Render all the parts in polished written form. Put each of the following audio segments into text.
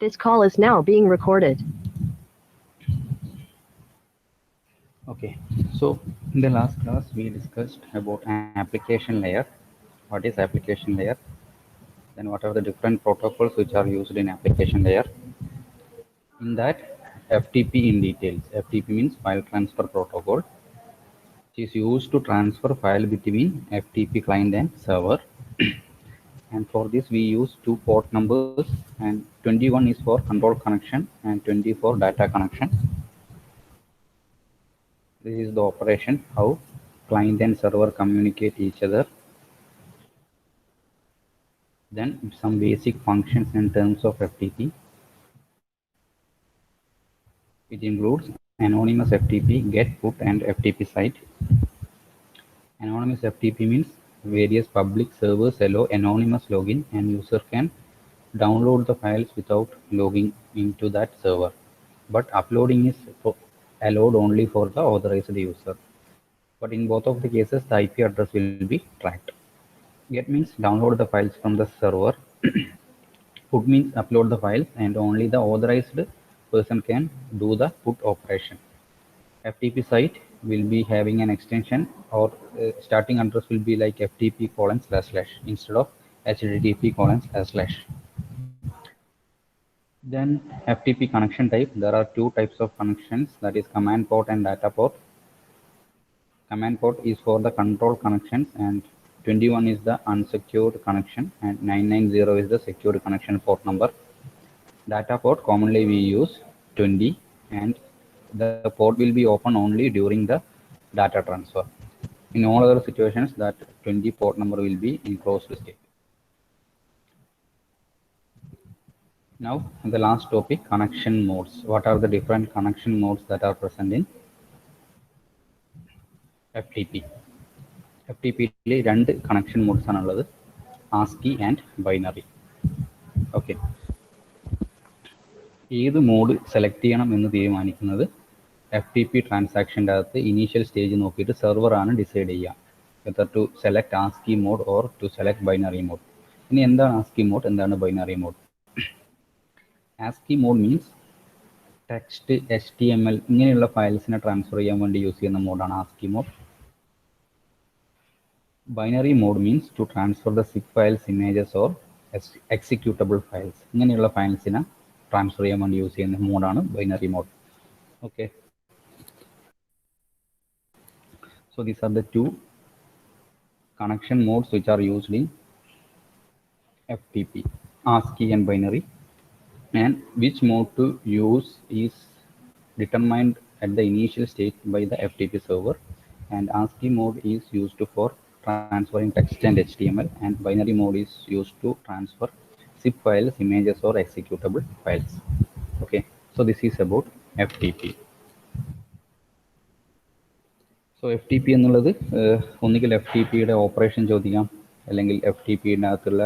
This call is now being recorded. Okay, so in the last class we discussed about application layer. What is application layer? Then what are the different protocols which are used in application layer? In that, FTP in details. FTP means file transfer protocol, which is used to transfer file between FTP client and server. And for this we use two port numbers, and 21 is for control connection and 20 for data connection. This is the operation how client and server communicate each other. Then some basic functions in terms of FTP, which includes anonymous FTP, get, put, and FTP site. Anonymous FTP means various public servers allow anonymous login, and user can download the files without logging into that server. But uploading is allowed only for the authorized user. But in both of the cases, the IP address will be tracked. Get means download the files from the server. Put means upload the files, and only the authorized person can do the put operation. FTP site will be having an extension, or starting address will be like FTP:// instead of HTTP://. Then FTP connection type. There are two types of connections, that is command port and data port. Command port is for the control connections, and 21 is the unsecured connection, and 990 is the secured connection port number. Data port commonly we use 20, and the port will be open only during the data transfer. In all other situations, that 20 port number will be in closed state. Now, the last topic, connection modes. What are the different connection modes that are present in FTP? FTP-യിൽ രണ്ട് connection modes ആണുള്ളത്, ASCII and binary. Okay, ഏത് mode select ചെയ്യണം എന്ന് തീരുമാനിക്കുന്നത് FTP ട്രാൻസാക്ഷൻ്റെ അകത്ത് initial stage നോക്കിയിട്ട് സെർവറാണ് ഡിസൈഡ് ചെയ്യുക, whether to select ASCII mode or to select binary mode. ഇനി എന്താണ് ASCII മോഡ്, എന്താണ് binary mode? ASCII mode means text, HTML ഇങ്ങനെയുള്ള ഫയൽസിനെ ട്രാൻസ്ഫർ ചെയ്യാൻ വേണ്ടി യൂസ് ചെയ്യുന്ന മോഡാണ് ASCII mode. Binary mode means to transfer the zip files, images or executable files. ഇങ്ങനെയുള്ള ഫയൽസിനെ ട്രാൻസ്ഫർ ചെയ്യാൻ വേണ്ടി യൂസ് ചെയ്യുന്ന മോഡാണ് binary mode. Okay, so these are the two connection modes which are used in FTP, ASCII and binary, and which mode to use is determined at the initial stage by the FTP server. And ASCII mode is used for transferring text and HTML, and binary mode is used to transfer zip files, images or executable files. Okay, so this is about FTP. So FTP എന്നുള്ളത് ഒന്നുകിൽ FTPയുടെ operation ചോദിക്കാം, അല്ലെങ്കിൽ FTPയുടെ അകത്തുള്ള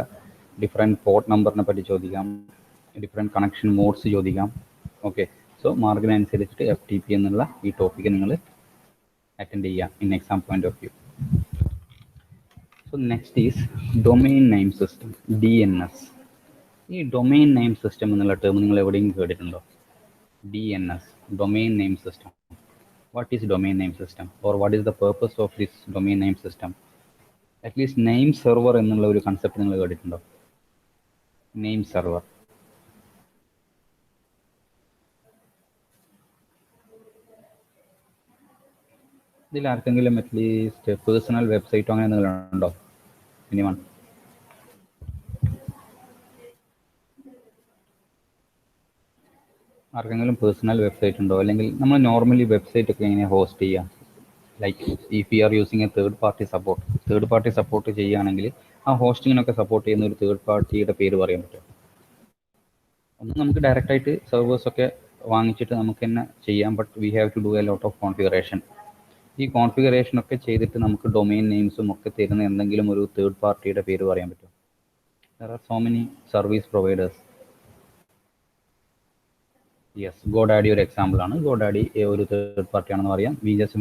different port നമ്പറിനെ പറ്റി ചോദിക്കാം, different connection modes ചോദിക്കാം. Okay, so മാർക്കിനനുസരിച്ചിട്ട് FTP എന്നുള്ള ഈ ടോപ്പിക്ക് നിങ്ങൾ അറ്റൻഡ് ചെയ്യാം in exam point of view. So next is domain name system, DNS. ഈ ഡൊമെയിൻ നെയിം സിസ്റ്റം എന്നുള്ള ടേം നിങ്ങൾ എവിടെയും കേട്ടിട്ടുണ്ടോ? DNS, domain name system. What is domain name system, or what is the purpose of this domain name system? At least name server എന്നുള്ള ഒരു concept നിങ്ങൾ കേട്ടിട്ടുണ്ടോ? Name server. ഇതിൽ ആർക്കെങ്കിലും അറ്റ്ലീസ്റ്റ് പേഴ്സണൽ വെബ്സൈറ്റോ അങ്ങനെ എന്തെങ്കിലും ഉണ്ടോ? എനിവൺ? ആർക്കെങ്കിലും പേഴ്സണൽ വെബ്സൈറ്റ് ഉണ്ടോ? അല്ലെങ്കിൽ നമ്മൾ നോർമലി വെബ്സൈറ്റ് ഒക്കെ എങ്ങനെ ഹോസ്റ്റ് ചെയ്യാം? Like if you are using A third party support ചെയ്യുകയാണെങ്കിൽ ആ ഹോസ്റ്റിങ്ങിനൊക്കെ സപ്പോർട്ട് ചെയ്യുന്ന ഒരു തേർഡ് പാർട്ടിയുടെ പേര് പറയാൻ പറ്റും? ഒന്ന് നമുക്ക് ഡയറക്റ്റായിട്ട് സെർവേഴ്സൊക്കെ വാങ്ങിച്ചിട്ട് നമുക്ക് തന്നെ ചെയ്യാം, but we have to do a lot of configuration. ഈ കോൺഫിഗറേഷനൊക്കെ ചെയ്തിട്ട് നമുക്ക് ഡൊമെയിൻ നെയിംസും ഒക്കെ തരുന്ന എന്തെങ്കിലും ഒരു തേർഡ് പാർട്ടിയുടെ പേര് പറയാൻ പറ്റും? There are so many service providers. Yes, GoDaddy ഒരു എക്സാമ്പിൾ ആണ്. GoDaddy ഒരു തേർഡ് പാർട്ടി ആണെന്ന് പറയാം. We just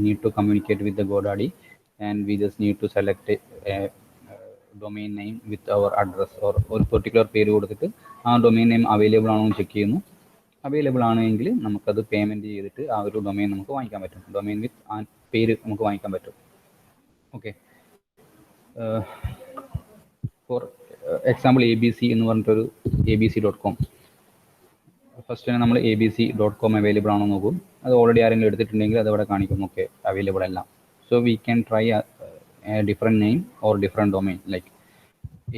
need to communicate with the GoDaddy, and we just need to select domain name with our address, or ഒരു particular പേര് കൊടുത്തിട്ട് ആ ആ ഡൊമെയിൻ നെയിം അവൈലബിൾ ആണോ എന്ന് ചെക്ക് ചെയ്യുന്നു. അവൈലബിൾ ആണെങ്കിൽ നമുക്കത് പേയ്മെൻറ്റ് ചെയ്തിട്ട് ആ ഒരു ഡൊമെയിൻ നമുക്ക് വാങ്ങിക്കാൻ പറ്റും. ഡൊമെയിൻ വിത്ത് ആ പേര് നമുക്ക് വാങ്ങിക്കാൻ പറ്റും. ഓക്കെ, ഫോർ എക്സാമ്പിൾ ABC എന്ന് പറഞ്ഞിട്ടൊരു abc.com. ഫസ്റ്റ് തന്നെ നമ്മൾ abc.com അവൈലബിൾ ആണോ നോക്കും. അത് ഓൾറെഡി ആരെങ്കിലും എടുത്തിട്ടുണ്ടെങ്കിൽ അത് അവിടെ കാണിക്കും. ഓക്കെ, അവൈലബിൾ അല്ല. So we can try different name or different domain like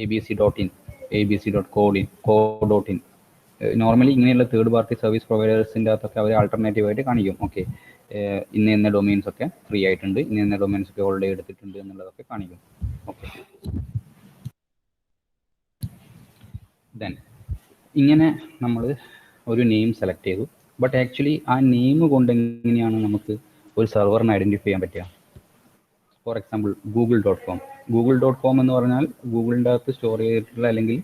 abc.in, abc.co.in. Normally ഇങ്ങനെയുള്ള തേർഡ് പാർട്ടി സർവീസ് പ്രൊവൈഡേഴ്സിൻ്റെ അകത്തൊക്കെ അവർ ആൾട്ടർനേറ്റീവ് ആയിട്ട് കാണിക്കും. ഓക്കെ, ഇന്ന ഡൊമെയിൻസ് ഒക്കെ ഫ്രീ ആയിട്ടുണ്ട്, ഇന്ന ഡൊമെയിൻസ് ഒക്കെ ഓൾറെഡി എടുത്തിട്ടുണ്ട് എന്നുള്ളതൊക്കെ കാണിക്കും. ഓക്കെ, ദെൻ ഇങ്ങനെ നമ്മൾ ഒരു നെയിം സെലക്ട് ചെയ്തു. ബട്ട് ആക്ച്വലി ആ നെയിം കൊണ്ട് എങ്ങനെയാണ് നമുക്ക് ഒരു സെർവറിനെ ഐഡൻറ്റിഫൈ ചെയ്യാൻ പറ്റുക? ഫോർ എക്സാമ്പിൾ ഗൂഗിൾ.com എന്ന് പറഞ്ഞാൽ ഗൂഗിളിൻ്റെ അകത്ത് സ്റ്റോർ ചെയ്തിട്ടുള്ള, അല്ലെങ്കിൽ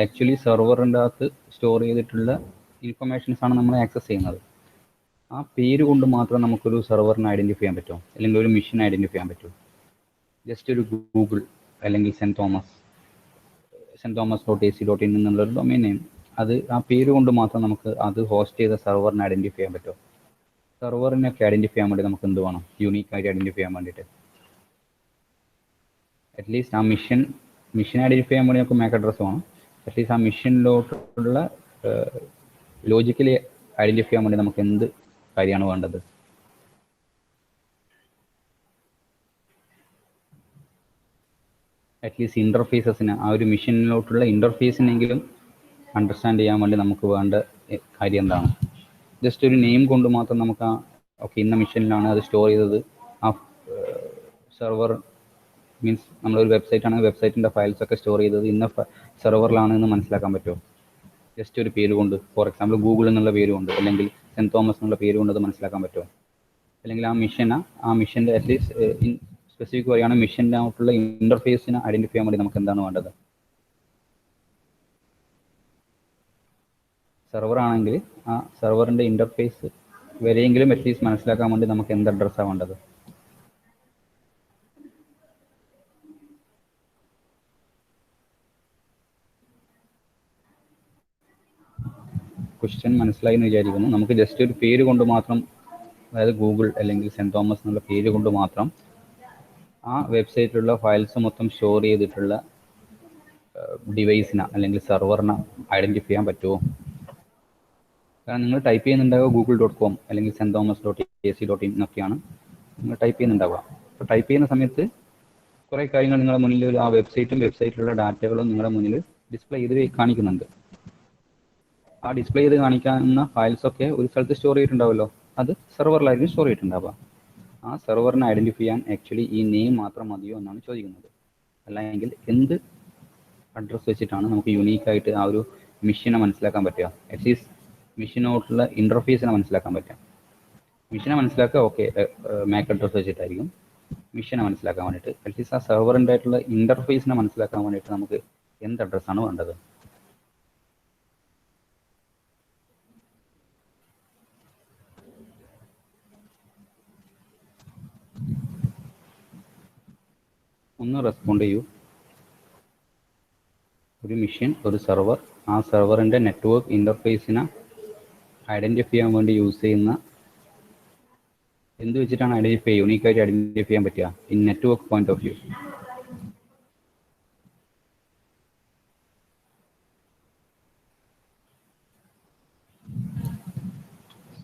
ആക്ച്വലി സെർവറിൻ്റെ അകത്ത് സ്റ്റോർ ചെയ്തിട്ടുള്ള ഇൻഫർമേഷൻസ് ആണ് നമ്മൾ ആക്സസ് ചെയ്യുന്നത്. ആ പേര് കൊണ്ട് മാത്രം നമുക്കൊരു സെർവറിനെ ഐഡൻറ്റിഫൈ ചെയ്യാൻ പറ്റുമോ, അല്ലെങ്കിൽ ഒരു മെഷീൻ ഐഡൻറ്റിഫൈ ചെയ്യാൻ പറ്റുമോ? ജസ്റ്റ് ഒരു ഗൂഗിൾ അല്ലെങ്കിൽ സെൻറ്റ് തോമസ്.ac.in എന്നുള്ളൊരു ഡൊമെയിൻ നെയിം, അത് ആ പേര് കൊണ്ട് മാത്രം നമുക്ക് അത് ഹോസ്റ്റ് ചെയ്ത സെർവറിനെ ഐഡൻറ്റിഫൈ ചെയ്യാൻ പറ്റുമോ? സെർവറിനൊക്കെ ഐഡൻറ്റിഫൈ ചെയ്യാൻ വേണ്ടി നമുക്ക് എന്ത് വേണം? യൂണീക്കായിട്ട് ഐഡൻറ്റിഫൈ ചെയ്യാൻ വേണ്ടിയിട്ട് അറ്റ്ലീസ്റ്റ് ആ മിഷൻ ഐഡൻറ്റിഫൈ ചെയ്യാൻ വേണ്ടി നമുക്ക് മാക് അഡ്രസ്സ് വേണം. അറ്റ്ലീസ്റ്റ് ആ മിഷനിലോട്ടുള്ള ലോജിക്കലി ഐഡൻറ്റിഫൈ ചെയ്യാൻ വേണ്ടി നമുക്ക് എന്ത് കാര്യമാണ് വേണ്ടത്? അറ്റ്ലീസ്റ്റ് ഇൻ്റർഫേസസിന്, ആ ഒരു മിഷനിലോട്ടുള്ള ഇൻ്റർഫേസിനെങ്കിലും അണ്ടർസ്റ്റാൻഡ് ചെയ്യാൻ വേണ്ടി നമുക്ക് വേണ്ട കാര്യം എന്താണ്? ജസ്റ്റ് ഒരു നെയിം കൊണ്ട് മാത്രം നമുക്ക് ഓക്കെ ഇന്ന മിഷനിലാണ് അത് സ്റ്റോർ ചെയ്തത്, ആ സെർവർ മീൻസ് നമ്മളൊരു വെബ്സൈറ്റ് ആണെങ്കിൽ വെബ്സൈറ്റിൻ്റെ ഫയൽസ് ഒക്കെ സ്റ്റോർ ചെയ്തത് ഇന്ന സെർവറിലാണ് എന്ന് മനസ്സിലാക്കാൻ പറ്റുമോ? ജസ്റ്റ് ഒരു പേര് കൊണ്ട്, ഫോർ എക്സാമ്പിൾ ഗൂഗിൾ എന്നുള്ള പേര് കൊണ്ട് അല്ലെങ്കിൽ സെൻറ്റ് തോമസ് എന്നുള്ള പേര് കൊണ്ട് അത് മനസ്സിലാക്കാൻ പറ്റുമോ? അല്ലെങ്കിൽ ആ മിഷൻ്റെ അറ്റ്ലീസ്റ്റ് സ്പെസിഫിക് പറയുകയാണെങ്കിൽ മിഷൻ്റെ ആയിട്ടുള്ള ഇൻ്റർഫേസിനെ ഐഡൻറ്റിഫൈ ചെയ്യാൻ വേണ്ടി നമുക്ക് എന്താണ് വേണ്ടത്? സെർവർ ആണെങ്കിൽ ആ സെർവറിൻ്റെ ഇൻ്റർഫേസ് വരെയെങ്കിലും അറ്റ്ലീസ്റ്റ് മനസ്സിലാക്കാൻ വേണ്ടി നമുക്ക് എന്ത് അഡ്രസ്സാണ് വേണ്ടത്? ക്വസ്റ്റ്യൻ മനസ്സിലായി എന്ന് വിചാരിക്കുന്നു. നമുക്ക് ജസ്റ്റ് ഒരു പേര് കൊണ്ട് മാത്രം, അതായത് ഗൂഗിൾ അല്ലെങ്കിൽ സെൻറ്റ് തോമസ് എന്നുള്ള പേര് കൊണ്ട് മാത്രം ആ വെബ്സൈറ്റിലുള്ള ഫയൽസ് മൊത്തം സ്റ്റോർ ചെയ്തിട്ടുള്ള ഡിവൈസിനെ അല്ലെങ്കിൽ സെർവറിനെ ഐഡൻറ്റിഫൈ ചെയ്യാൻ പറ്റുമോ? കാരണം നിങ്ങൾ ടൈപ്പ് ചെയ്യുന്നുണ്ടാവുക google.com അല്ലെങ്കിൽ sentthomas.ac.in എന്നൊക്കെയാണ് നിങ്ങൾ ടൈപ്പ് ചെയ്യുന്നുണ്ടാവുക. അപ്പോൾ ടൈപ്പ് ചെയ്യുന്ന സമയത്ത് കുറേ കാര്യങ്ങൾ നിങ്ങളുടെ മുന്നിൽ ആ വെബ്സൈറ്റിലുള്ള ഡാറ്റകളും നിങ്ങളുടെ മുന്നിൽ ഡിസ്പ്ലേ ചെയ്ത് കാണിക്കുന്നുണ്ട്. ആ ഡിസ്പ്ലേ ചെയ്ത് കാണിക്കുന്ന ഫയൽസൊക്കെ ഒരു സ്ഥലത്ത് സ്റ്റോർ ചെയ്തിട്ടുണ്ടാവുമല്ലോ, അത് സെർവറിലായിരിക്കും സ്റ്റോർ ചെയ്തിട്ടുണ്ടാവുക. ആ സെർവറിനെ ഐഡൻറ്റിഫൈ ചെയ്യാൻ ആക്ച്വലി ഈ നെയിം മാത്രം മതിയോ എന്നാണ് ചോദിക്കുന്നത്. അല്ലെങ്കിൽ എന്ത് അഡ്രസ്സ് വെച്ചിട്ടാണ് നമുക്ക് യുണീക്കായിട്ട് ആ ഒരു മെഷീനെ മനസ്സിലാക്കാൻ പറ്റുക? അറ്റ്ലീസ്റ്റ് മെഷീനോട്ടുള്ള ഇൻ്റർഫേസിനെ മനസ്സിലാക്കാൻ പറ്റുക. മെഷീനെ മനസ്സിലാക്കുക ഓക്കെ മാക് അഡ്രസ്സ് വെച്ചിട്ടായിരിക്കും. മെഷീനെ മനസ്സിലാക്കാൻ വേണ്ടിയിട്ട് അറ്റ്ലീസ്റ്റ് ആ സെർവറിൻ്റെ ആയിട്ടുള്ള ഇൻ്റർഫേസിനെ മനസ്സിലാക്കാൻ വേണ്ടിയിട്ട് നമുക്ക് എന്ത് അഡ്രസ്സാണ് വേണ്ടത്? ഒന്ന് റെസ്പോണ്ട് ചെയ്യൂ. ഒരു മെഷീൻ, ഒരു സെർവർ, ആ സെർവറിൻ്റെ നെറ്റ്വർക്ക് ഇൻ്റർഫേസിനെ ഐഡൻറ്റിഫൈ ചെയ്യാൻ വേണ്ടി യൂസ് ചെയ്യുന്ന എന്ത് വെച്ചിട്ടാണ് യൂണീക്കായിട്ട് ഐഡൻറ്റിഫൈ ചെയ്യാൻ പറ്റുക in network point of view?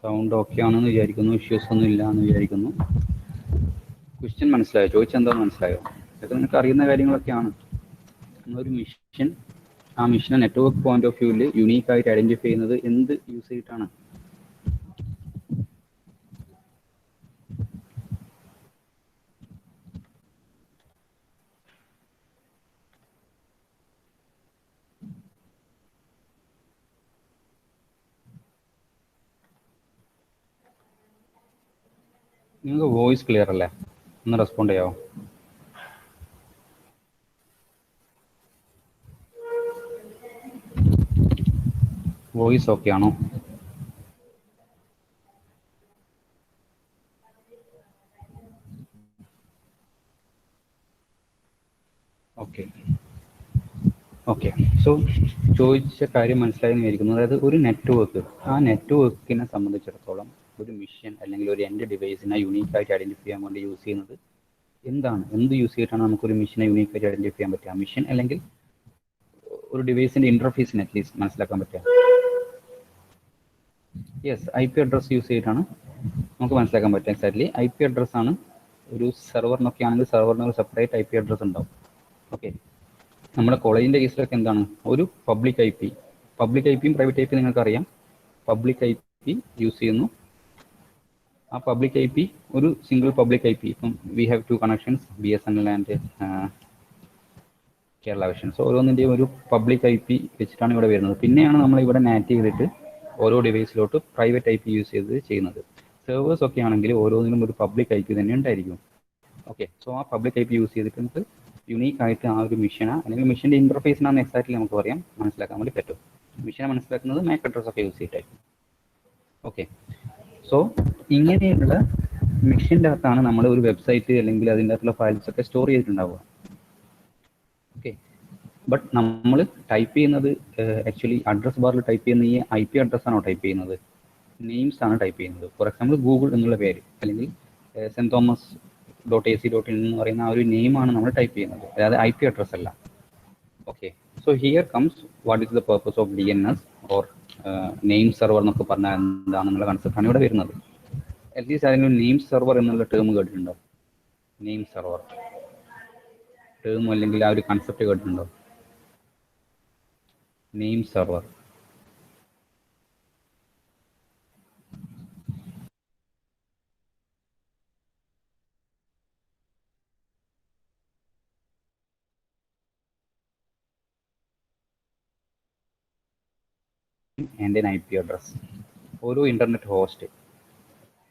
Sound okay ആണെന്ന് വിചാരിക്കുന്നു, ഇഷ്യൂസ് ഒന്നും ഇല്ല എന്ന് വിചാരിക്കുന്നു. ക്വസ്റ്റ്യൻ മനസ്സിലായോ? ചോദിച്ചെന്താന്ന് മനസ്സിലായോ? ഇതൊക്കെ നിങ്ങൾക്ക് അറിയുന്ന കാര്യങ്ങളൊക്കെയാണ്. നമ്മളൊരു മിഷൻ, ആ മിഷനെ നെറ്റ്വർക്ക് പോയിന്റ് ഓഫ് വ്യൂവിൽ യുണീക്കായിട്ട് ഐഡൻറ്റിഫൈ ചെയ്യുന്നത് എന്ത് യൂസ് ചെയ്തിട്ടാണ്? നിങ്ങൾക്ക് വോയിസ് ക്ലിയർ അല്ലേ? ഒന്ന് റെസ്പോണ്ട് ചെയ്യാമോ? വോയിസ് ഓക്കെ ആണോ? ഓക്കെ. സോ ചോദിച്ച കാര്യം മനസ്സിലായെന്ന് വിചാരിക്കുന്നു. അതായത് ഒരു നെറ്റ്വർക്ക്, ആ നെറ്റ്വർക്കിനെ സംബന്ധിച്ചിടത്തോളം ഒരു മിഷൻ അല്ലെങ്കിൽ ഒരു എൻഡ് ഡിവൈസിനെ യൂണീക്കായിട്ട് ഐഡന്റിഫൈ ചെയ്യാൻ വേണ്ടി യൂസ് ചെയ്യുന്നത് എന്താണ്, എന്ത് യൂസ് ചെയ്തിട്ടാണ് നമുക്കൊരു മിഷനെ യൂണീക്കായിട്ട് ഐഡന്റിഫൈ ചെയ്യാൻ പറ്റുക? മിഷൻ അല്ലെങ്കിൽ ഒരു ഡിവൈസിന്റെ ഇന്റർഫേസിന് അറ്റ്ലീസ്റ്റ് മനസ്സിലാക്കാൻ പറ്റുക. Yes, I P address use ചെയ്തിട്ടാണ് നമുക്ക് മനസ്സിലാക്കാൻ പറ്റുക. എക്സാക്ട്ലി ഐ പി അഡ്രസ് ആണ്. ഒരു സെർവറിനൊക്കെ ആണെങ്കിൽ സെർവറിന് ഒരു സെപ്പറേറ്റ് ഐ പി അഡ്രസ് ഉണ്ടാവും. ഓക്കെ, നമ്മുടെ കോളേജിന്റെ കേസിലൊക്കെ എന്താണ്, ഒരു public I P, public I പിയും പ്രൈവറ്റ് ഐ പി നിങ്ങൾക്കറിയാം. പബ്ലിക് ഐ പി യൂസ് ചെയ്യുന്നു. ആ പബ്ലിക് ഐ പി ഒരു സിംഗിൾ പബ്ലിക് ഐ പി, ഇപ്പം we have 2 connections, BSNL and Kerala vision. So ഓരോന്നിൻ്റെയും ഒരു പബ്ലിക് ഐ പി വെച്ചിട്ടാണ് ഇവിടെ വരുന്നത്. പിന്നെയാണ് നമ്മൾ ഇവിടെ നാറ്റ് ചെയ്തിട്ട് ഓരോ ഡിവൈസിലോട്ട് പ്രൈവറ്റ് ഐ പി യൂസ് ചെയ്ത് ചെയ്യുന്നത്. സെർവേഴ്സ് ഒക്കെ ആണെങ്കിൽ ഓരോന്നിനും ഒരു പബ്ലിക് ഐ പി തന്നെ ഉണ്ടായിരിക്കും. ഓക്കെ, സോ ആ പബ്ലിക് ഐ പി യൂസ് ചെയ്തിട്ട് നമുക്ക് യുണീക്ക് ആയിട്ട് ആ ഒരു മിഷനെ അല്ലെങ്കിൽ മിഷൻ്റെ ഇന്റർഫേസിനാണ് എക്സാക്ട്ലി നമുക്ക് പറയാം മനസ്സിലാക്കാൻ വേണ്ടി പറ്റും. മിഷനെ മനസ്സിലാക്കുന്നത് മാക് അഡ്രസ് ഒക്കെ യൂസ് ചെയ്തിട്ടായിരിക്കും. ഓക്കെ, സോ ഇങ്ങനെയുള്ള മിഷൻ്റെ അകത്താണ് നമ്മൾ ഒരു വെബ്സൈറ്റ് അല്ലെങ്കിൽ അതിൻ്റെ അകത്തുള്ള ഫയൽസ് ഒക്കെ സ്റ്റോർ ചെയ്തിട്ടുണ്ടാവുക. ഓക്കെ, ബട്ട് നമ്മൾ ടൈപ്പ് ചെയ്യുന്നത് ആക്ച്വലി അഡ്രസ് ബാറിൽ ടൈപ്പ് ചെയ്യുന്ന ഈ ഐ പി അഡ്രസ് ആണോ ടൈപ്പ് ചെയ്യുന്നത്? നെയിംസ് ആണ് ടൈപ്പ് ചെയ്യുന്നത്. ഫോർ എക്സാമ്പിൾ ഗൂഗിൾ എന്നുള്ള പേര് അല്ലെങ്കിൽ സെന്റ് തോമസ് .ac.in എന്ന് പറയുന്ന ആ ഒരു നെയിമാണ് നമ്മൾ ടൈപ്പ് ചെയ്യുന്നത്, അതായത് ഐ പി അഡ്രസ് അല്ല. Okay, so here comes what is the purpose of DNS or name server എന്നൊക്കെ പറഞ്ഞാൽ എന്താണെന്നുള്ള കൺസെപ്റ്റാണ് ഇവിടെ വരുന്നത്. അറ്റ്ലീസ്റ്റ് അതിന് നെയിം സെർവർ എന്നുള്ള ടേം കേട്ടിട്ടുണ്ടോ? നെയിം സെർവർ ടേം അല്ലെങ്കിൽ ആ ഒരു കൺസെപ്റ്റ് കേട്ടിട്ടുണ്ടോ? Name server. And N I P address. ഓരോ ഇന്റർനെറ്റ് ഹോസ്റ്റ്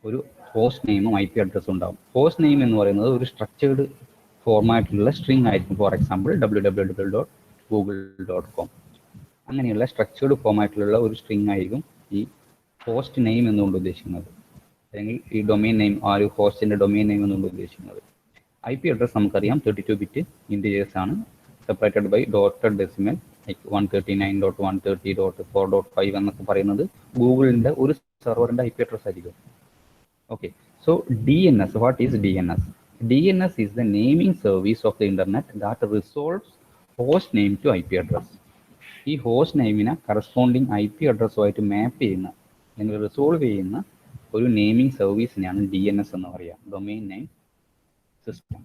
ഒരു ഹോസ്റ്റ് നെയിമും ഐ പി അഡ്രസ്സും ഉണ്ടാവും. ഹോസ്റ്റ് നെയിം എന്ന് പറയുന്നത് ഒരു സ്ട്രക്ചേർഡ് ഫോർമാറ്റിലുള്ള സ്ട്രിങ് ആയിരിക്കും. ഫോർ എക്സാമ്പിൾ www.google.com അങ്ങനെയുള്ള സ്ട്രക്ചേർഡ് ഫോർമാറ്റിലുള്ള ഒരു സ്ട്രിങ് ആയിരിക്കും ഈ ഹോസ്റ്റ് നെയിം എന്നുകൊണ്ട് ഉദ്ദേശിക്കുന്നത്, അല്ലെങ്കിൽ ഈ ഡൊമെയിൻ നെയിം, ആ ഒരു ഹോസ്റ്റിന്റെ ഡൊമെയിൻ നെയിം എന്നുകൊണ്ട് ഉദ്ദേശിക്കുന്നത്. ഐ പി അഡ്രസ് നമുക്കറിയാം 32 ബിറ്റ് ഇൻറ്റിജേഴ്സ് ആണ്, separated by dotted decimal, like 139.130.4.5 എന്നൊക്കെ പറയുന്നത് ഗൂഗിളിന്റെ ഒരു സെർവറിന്റെ ഐ പി അഡ്രസ് ആയിരിക്കും. Okay, so DNS, what is DNS? DNS is the naming service of the internet that resolves host name to IP address. ഈ host നെയിമിനെ corresponding I P അഡ്രസ്സുമായിട്ട് മാപ്പ് ചെയ്യുന്ന അല്ലെങ്കിൽ resolve ചെയ്യുന്ന ഒരു നെയിമിംഗ് സർവീസിനെയാണ് DNS എന്ന് പറയുക, domain name system.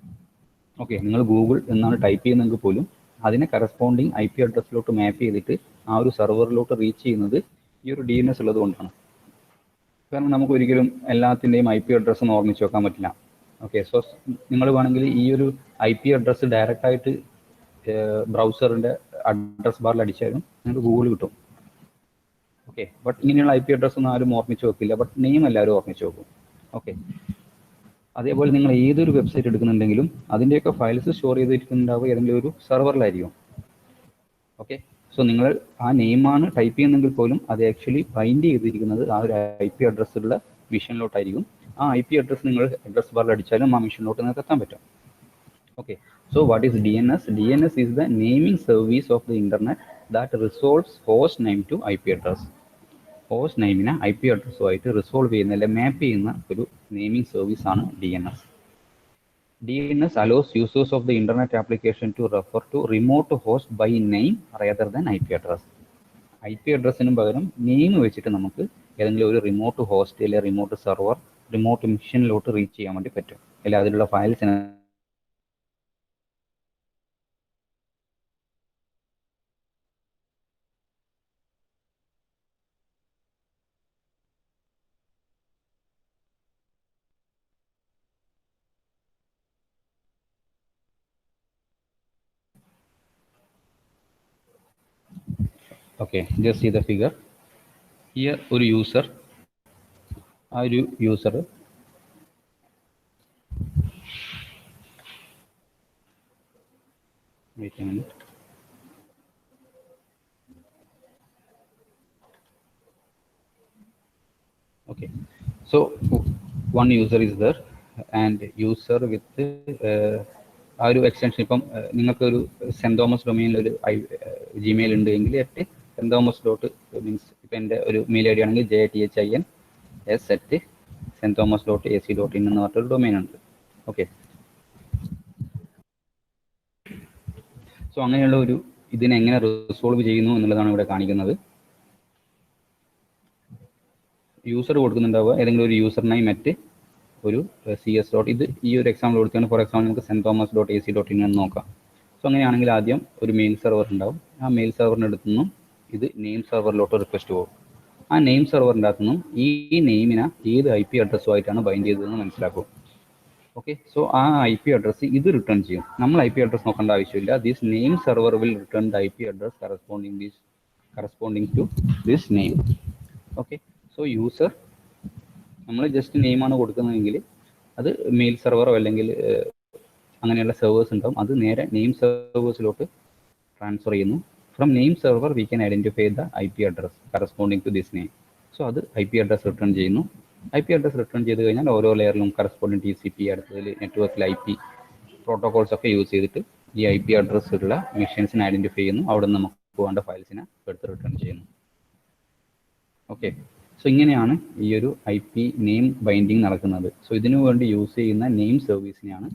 Okay, നിങ്ങൾ Google എന്നാണ് type ചെയ്യുന്നതെങ്കിൽ പോലും അതിനെ കറസ്പോണ്ടിങ് ഐ പി അഡ്രസ്സിലോട്ട് മാപ്പ് ചെയ്തിട്ട് ആ ഒരു സെർവറിലോട്ട് റീച്ച് ചെയ്യുന്നത് ഈ ഒരു DNS ഉള്ളത് കൊണ്ടാണ്. കാരണം നമുക്ക് ഒരിക്കലും എല്ലാത്തിൻ്റെയും ഐ പി അഡ്രസ്സ് ഒന്ന് ഓർമ്മിച്ച് വെക്കാൻ പറ്റില്ല. ഓക്കെ, സോ നിങ്ങൾ വേണമെങ്കിൽ ഈ ഒരു ഐ പി അഡ്രസ്സ് ഡയറക്റ്റ് ആയിട്ട് ബ്രൗസറിൻ്റെ അഡ്രസ് ബാറിൽ അടിച്ചാലും നിങ്ങൾക്ക് ഗൂഗിൾ കിട്ടും. ഓക്കെ, ബട്ട് ഇങ്ങനെയുള്ള ഐ പി അഡ്രസ്സ് ഒന്നും ആരും ഓർമ്മിച്ച് വെക്കില്ല, ബട്ട് നെയിം എല്ലാവരും ഓർമ്മിച്ച് വെക്കും. ഓക്കെ, അതേപോലെ നിങ്ങൾ ഏതൊരു വെബ്സൈറ്റ് എടുക്കുന്നുണ്ടെങ്കിലും അതിൻ്റെയൊക്കെ ഫയൽസ് സ്റ്റോർ ചെയ്തിരിക്കുന്നുണ്ടാവുക ഏതെങ്കിലും ഒരു സെർവറിലായിരിക്കും. ഓക്കെ, സോ നിങ്ങൾ ആ നെയിമാണ് ടൈപ്പ് ചെയ്യുന്നെങ്കിൽ പോലും അത് ആക്ച്വലി ബൈൻഡ് ചെയ്തിരിക്കുന്നത് ആ ഒരു ഐ പി അഡ്രസ്സുള്ള മിഷനിലോട്ടായിരിക്കും. ആ ഐ പി അഡ്രസ്സ് നിങ്ങൾ അഡ്രസ് ബാറിൽ അടിച്ചാലും ആ മിഷനിലോട്ട് നിങ്ങൾക്ക് എത്താൻ പറ്റും. Okay, so what is DNS? DNS is the naming service of the internet that resolves host name to I P address. Host നെയിമിനെ ഐ പി അഡ്രസ്സുമായിട്ട് റിസോൾവ് ചെയ്യുന്ന അല്ലെങ്കിൽ മാപ്പ് ചെയ്യുന്ന ഒരു നെയിമിംഗ് സർവീസ് ആണ് DNS. DNS allows users of the internet application to refer to remote host by name rather than IP address. IP അഡ്രസ്സിനും പകരം name വെച്ചിട്ട് നമുക്ക് ഏതെങ്കിലും ഒരു റിമോട്ട് ഹോസ്റ്റ് അല്ലെങ്കിൽ റിമോട്ട് സെർവർ, റിമോട്ട് മിഷനിലോട്ട് റീച്ച് ചെയ്യാൻ വേണ്ടി പറ്റും, അല്ലെങ്കിൽ അതിലുള്ള ഫയൽസിന് Okay, just see the figure. Here ഒരു യൂസർ, ആ ഒരു user wait a minute. Okay, so one user is there and user with ആ ഒരു എക്സ്റ്റൻഷൻ. ഇപ്പം നിങ്ങൾക്ക് ഒരു സെന്റ് തോമസ് ഡൊമെയിനിൽ ഒരു ജിമെയിൽ ഉണ്ട് എങ്കിൽ @sentthomas. മീൻസ് ഇപ്പം എൻ്റെ ഒരു മെയിൽ ഐ ഡി ആണെങ്കിൽ JTHINS@sentthomas.ac.in എന്ന് പറഞ്ഞൊരു ഡൊമൈൻ ഉണ്ട്. ഓക്കെ, സോ അങ്ങനെയുള്ള ഒരു ഇതിനെ എങ്ങനെ റിസോൾവ് ചെയ്യുന്നു എന്നുള്ളതാണ് ഇവിടെ കാണിക്കുന്നത്. യൂസർ കൊടുക്കുന്നുണ്ടാവുക ഏതെങ്കിലും ഒരു യൂസർ നെയിം ഒരു CS. ഇത് ഈ ഒരു എക്സാമ്പിൾ കൊടുക്കുകയാണ്. ഫോർ എക്സാമ്പിൾ നമുക്ക് sentthomas.ac.in എന്ന് നോക്കാം. സോ അങ്ങനെയാണെങ്കിൽ ആദ്യം ഒരു മെയിൽ സെർവർ ഉണ്ടാവും. ആ മെയിൽ സെർവറിൻ്റെ അടുത്തു നിന്നും ഇത് നെയിം സെർവറിലോട്ട് റിക്വസ്റ്റ് പോകും. ആ നെയിം സെർവറിൻ്റെ അകത്തു നിന്നും ഈ നെയിമിനെ ഏത് IP അഡ്രസ്സുമായിട്ടാണ് ബൈൻഡ് ചെയ്തതെന്ന് മനസ്സിലാക്കും. ഓക്കെ, സോ ആ IP അഡ്രസ്സ് ഇത് റിട്ടേൺ ചെയ്യും. നമ്മൾ IP അഡ്രസ് നോക്കേണ്ട ആവശ്യമില്ല. This name server will return the IP address corresponding to this name. Okay, so user നമ്മൾ ജസ്റ്റ് നെയിമാണ് കൊടുക്കുന്നതെങ്കിൽ അത് മെയിൽ സെർവറോ അല്ലെങ്കിൽ അങ്ങനെയുള്ള സെർവേഴ്സ് ഉണ്ടാവും. അത് നേരെ നെയിം സെർവേഴ്സിലോട്ട് ട്രാൻസ്ഫർ ചെയ്യുന്നു. From name server we can identify the IP address corresponding to this name. So അത് IP അഡ്രസ് റിട്ടേൺ ചെയ്യുന്നു. IP അഡ്രസ് റിട്ടേൺ ചെയ്ത് കഴിഞ്ഞാൽ ഓരോ ലെയറിലും കറസ്പോണ്ടിങ് TCP, അടുത്തതിൽ നെറ്റ്വർക്കിൽ IP പ്രോട്ടോകോൾസ് ഒക്കെ യൂസ് ചെയ്തിട്ട് ഈ IP അഡ്രസ് ഉള്ള മെഷീൻസിനെ ഐഡൻറ്റിഫൈ ചെയ്യുന്നു. അവിടെ നിന്ന് നമുക്ക് വേണ്ട ഫയൽസിനെ എടുത്ത് റിട്ടേൺ ചെയ്യുന്നു. ഓക്കെ, സോ ഇങ്ങനെയാണ് ഈ ഒരു IP നെയിം ബൈൻഡിങ് നടക്കുന്നത്. സോ ഇതിനു വേണ്ടി യൂസ് ചെയ്യുന്ന നെയിം സർവീസിനെയാണ്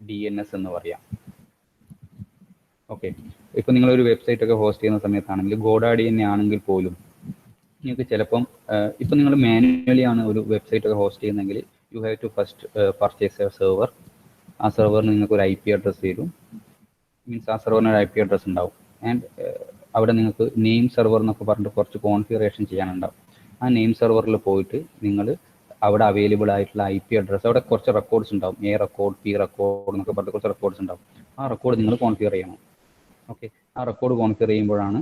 DNS എന്ന് പറയാം. ഓക്കെ, ഇപ്പോൾ നിങ്ങളൊരു വെബ്സൈറ്റ് ഒക്കെ ഹോസ്റ്റ് ചെയ്യുന്ന സമയത്താണെങ്കിൽ GoDaddy തന്നെ ആണെങ്കിൽ പോലും നിങ്ങൾക്ക് ചിലപ്പം ഇപ്പം നിങ്ങൾ മാനുവലി ആണ് ഒരു വെബ്സൈറ്റ് ഒക്കെ ഹോസ്റ്റ് ചെയ്യുന്നതെങ്കിൽ you have to first purchase a server. ആ സെർവറിന് നിങ്ങൾക്ക് ഒരു IP അഡ്രസ് തരും. മീൻസ് ആ സെർവറിന് ഒരു IP അഡ്രസ് ഉണ്ടാവും. ആൻഡ് അവിടെ നിങ്ങൾക്ക് നെയിം സെർവർ എന്നൊക്കെ പറഞ്ഞിട്ട് കുറച്ച് കോൺഫിഗറേഷൻ ചെയ്യാനുണ്ടാവും. ആ നെയിം സെർവറിൽ പോയിട്ട് നിങ്ങൾ അവിടെ അവൈലബിൾ ആയിട്ടുള്ള IP അഡ്രസ്, അവിടെ കുറച്ച് റെക്കോർഡ്സ് ഉണ്ടാവും. A റെക്കോർഡ്, P റെക്കോർഡ് എന്നൊക്കെ പറഞ്ഞിട്ട് കുറച്ച് റെക്കോർഡ്സ് ഉണ്ടാവും. ആ റെക്കോർഡ് നിങ്ങൾ കോൺഫിഗർ ചെയ്യണം. ഓക്കെ, ആ റെക്കോർഡ് കോൺഫിഗർ ചെയ്യുമ്പോഴാണ്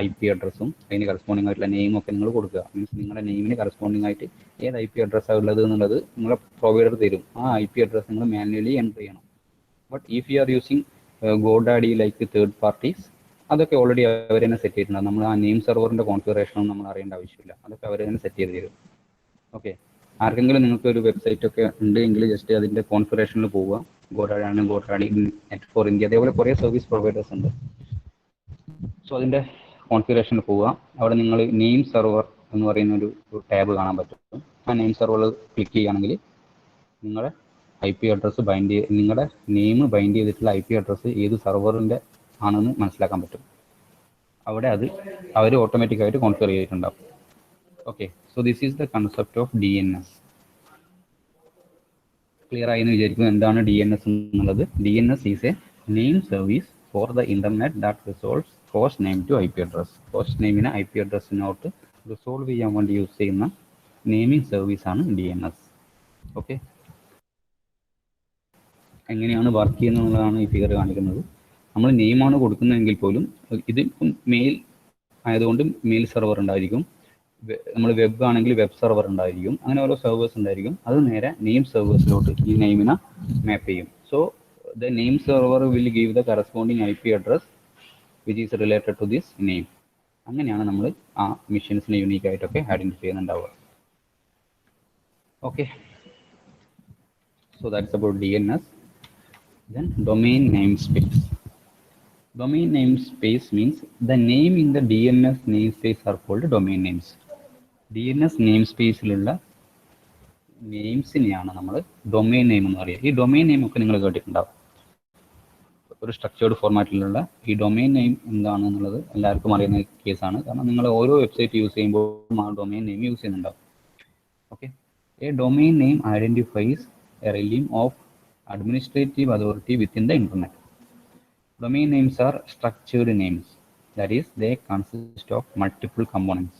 IP അഡ്രസ്സും അതിന് കറസ്പോണ്ടിങ് ആയിട്ടുള്ള നെയിം ഒക്കെ നിങ്ങൾ കൊടുക്കുക. മീൻസ് നിങ്ങളുടെ നെയിമിന് കറസ്പോണ്ടിങ് ആയിട്ട് ഏത് IP അഡ്രസ്സാണ് ഉള്ളത് എന്നുള്ളത് നിങ്ങളെ പ്രൊവൈഡർ തരും. ആ IP അഡ്രസ് നിങ്ങൾ മാനുവലി എൻ്റർ ചെയ്യണം. But if you are using GoDaddy like third parties, അതൊക്കെ ഓൾറെഡി അവർ തന്നെ സെറ്റ് ചെയ്തിട്ടുണ്ടാകും. നമ്മൾ ആ നെയിം സെർവറിൻ്റെ കോൺഫിഗറേഷനും നമ്മൾ അറിയേണ്ട ആവശ്യമില്ല. അതൊക്കെ അവർ തന്നെ സെറ്റ് ചെയ്ത് തരും. ഓക്കെ, ആർക്കെങ്കിലും നിങ്ങൾക്ക് ഒരു വെബ്സൈറ്റ് ഒക്കെ ഉണ്ടെങ്കിൽ ജസ്റ്റ് അതിൻ്റെ കോൺഫിഗറേഷനിൽ പോവുക. GoDaddy ആണ്, GoDaddy, Net4India, അതേപോലെ കുറേ സർവീസ് പ്രൊവൈഡേഴ്സ് ഉണ്ട്. സോ അതിൻ്റെ കോൺഫിഗറേഷനിൽ പോവുക. അവിടെ നിങ്ങൾ നെയിം സെർവർ എന്ന് പറയുന്ന ഒരു ടാബ് കാണാൻ പറ്റും. ആ നെയിം സെർവറിൽ ക്ലിക്ക് ചെയ്യുകയാണെങ്കിൽ നിങ്ങളുടെ IP അഡ്രസ്സ് നിങ്ങളുടെ നെയിം ബൈൻഡ് ചെയ്തിട്ടുള്ള IP അഡ്രസ്സ് ഏത് സെർവറിൻ്റെ ആണെന്ന് മനസ്സിലാക്കാൻ പറ്റും. അവിടെ അത് അവർ ഓട്ടോമാറ്റിക്കായിട്ട് കോൺഫിഗർ ചെയ്തിട്ടുണ്ടാവും. Okay, so this is the concept of DNS. Clear ആയി എന്ന് വിചാരിക്കുന്നു. എന്താണ് DNS എന്നുള്ളത്? DNS is a name service for the internet that resolves host name to IP address. Host നെയിമിനെ IP അഡ്രസ്സിനോട്ട് റിസോൾവ് ചെയ്യാൻ വേണ്ടി യൂസ് ചെയ്യുന്ന നെയിമിംഗ് സർവീസാണ് DNS. ഓക്കെ, എങ്ങനെയാണ് വർക്ക് ചെയ്യുന്നതാണ് ഈ ഫിഗർ കാണിക്കുന്നത്. നമ്മൾ നെയിമാണ് കൊടുക്കുന്നതെങ്കിൽ പോലും ഇത് മെയിൽ ആയതുകൊണ്ട് മെയിൽ സെർവർ ഉണ്ടായിരിക്കും. നമ്മൾ വെബ് ആണെങ്കിൽ വെബ് സെർവർ ഉണ്ടായിരിക്കും. അങ്ങനെ ഓരോ സെർവേഴ്സ് ഉണ്ടായിരിക്കും. അത് നേരെ നെയിം സെർവേഴ്സിലോട്ട് ഈ നെയിമിനെ മാപ്പ് ചെയ്യും. So the name server will give the corresponding IP address which is related to this name. അങ്ങനെയാണ് നമ്മൾ ആ മെഷീൻസിനെ യൂണീക്ക് ആയിട്ടൊക്കെ ഐഡൻറ്റിഫൈ ചെയ്യുന്നുണ്ടാവുക. Okay, so that's about DNS. Then domain namespace. Domain namespace means the name in the DNS namespace are called domain names. DNS namespaceലുള്ള നെയിംസിനെയാണ് നമ്മൾ domain name എന്ന് പറയുക. ഈ ഡൊമൈൻ നെയിം ഒക്കെ നിങ്ങൾ കേട്ടിട്ടുണ്ടാവും. ഒരു സ്ട്രക്ചേർഡ് ഫോർമാറ്റിലുള്ള ഈ ഡൊമൈൻ നെയിം എന്താണെന്നുള്ളത് എല്ലാവർക്കും അറിയുന്ന കേസാണ്. കാരണം നിങ്ങൾ ഓരോ വെബ്സൈറ്റ് യൂസ് ചെയ്യുമ്പോഴും ആ ഡൊമൈൻ നെയിം യൂസ് ചെയ്യുന്നുണ്ടാവും. Okay, A domain name identifies A realm of administrative authority within the internet. Domain names are structured names. That is, they consist of multiple components.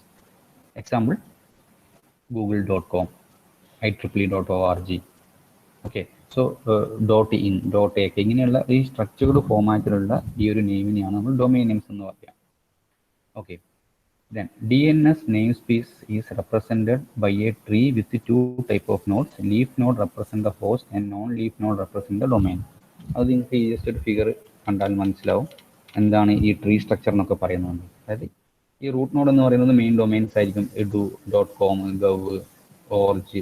Example, google.com, IEEE.org. Okay, so .in, .ak ഇങ്ങനെയുള്ള ഈ structured ഫോമാറ്റിലുള്ള ഈ ഒരു നെയിമിനെയാണ് നമ്മൾ domain names എന്ന് പറയുക. Okay, then DNS namespace is represented by a tree with two type of nodes. Leaf node represent the host and non-leaf node represent the domain. അത് നിങ്ങൾക്ക് just ഒരു ഫിഗർ കണ്ടാൽ മനസ്സിലാവും എന്താണ് ഈ ട്രീ സ്ട്രക്ചർ എന്നൊക്കെ പറയുന്നത്. അതായത് ഈ റൂട്ട് നോഡ് എന്ന് പറയുന്നത് മെയിൻ ഡൊമൈൻസ് ആയിരിക്കും. edu.com, gov, org,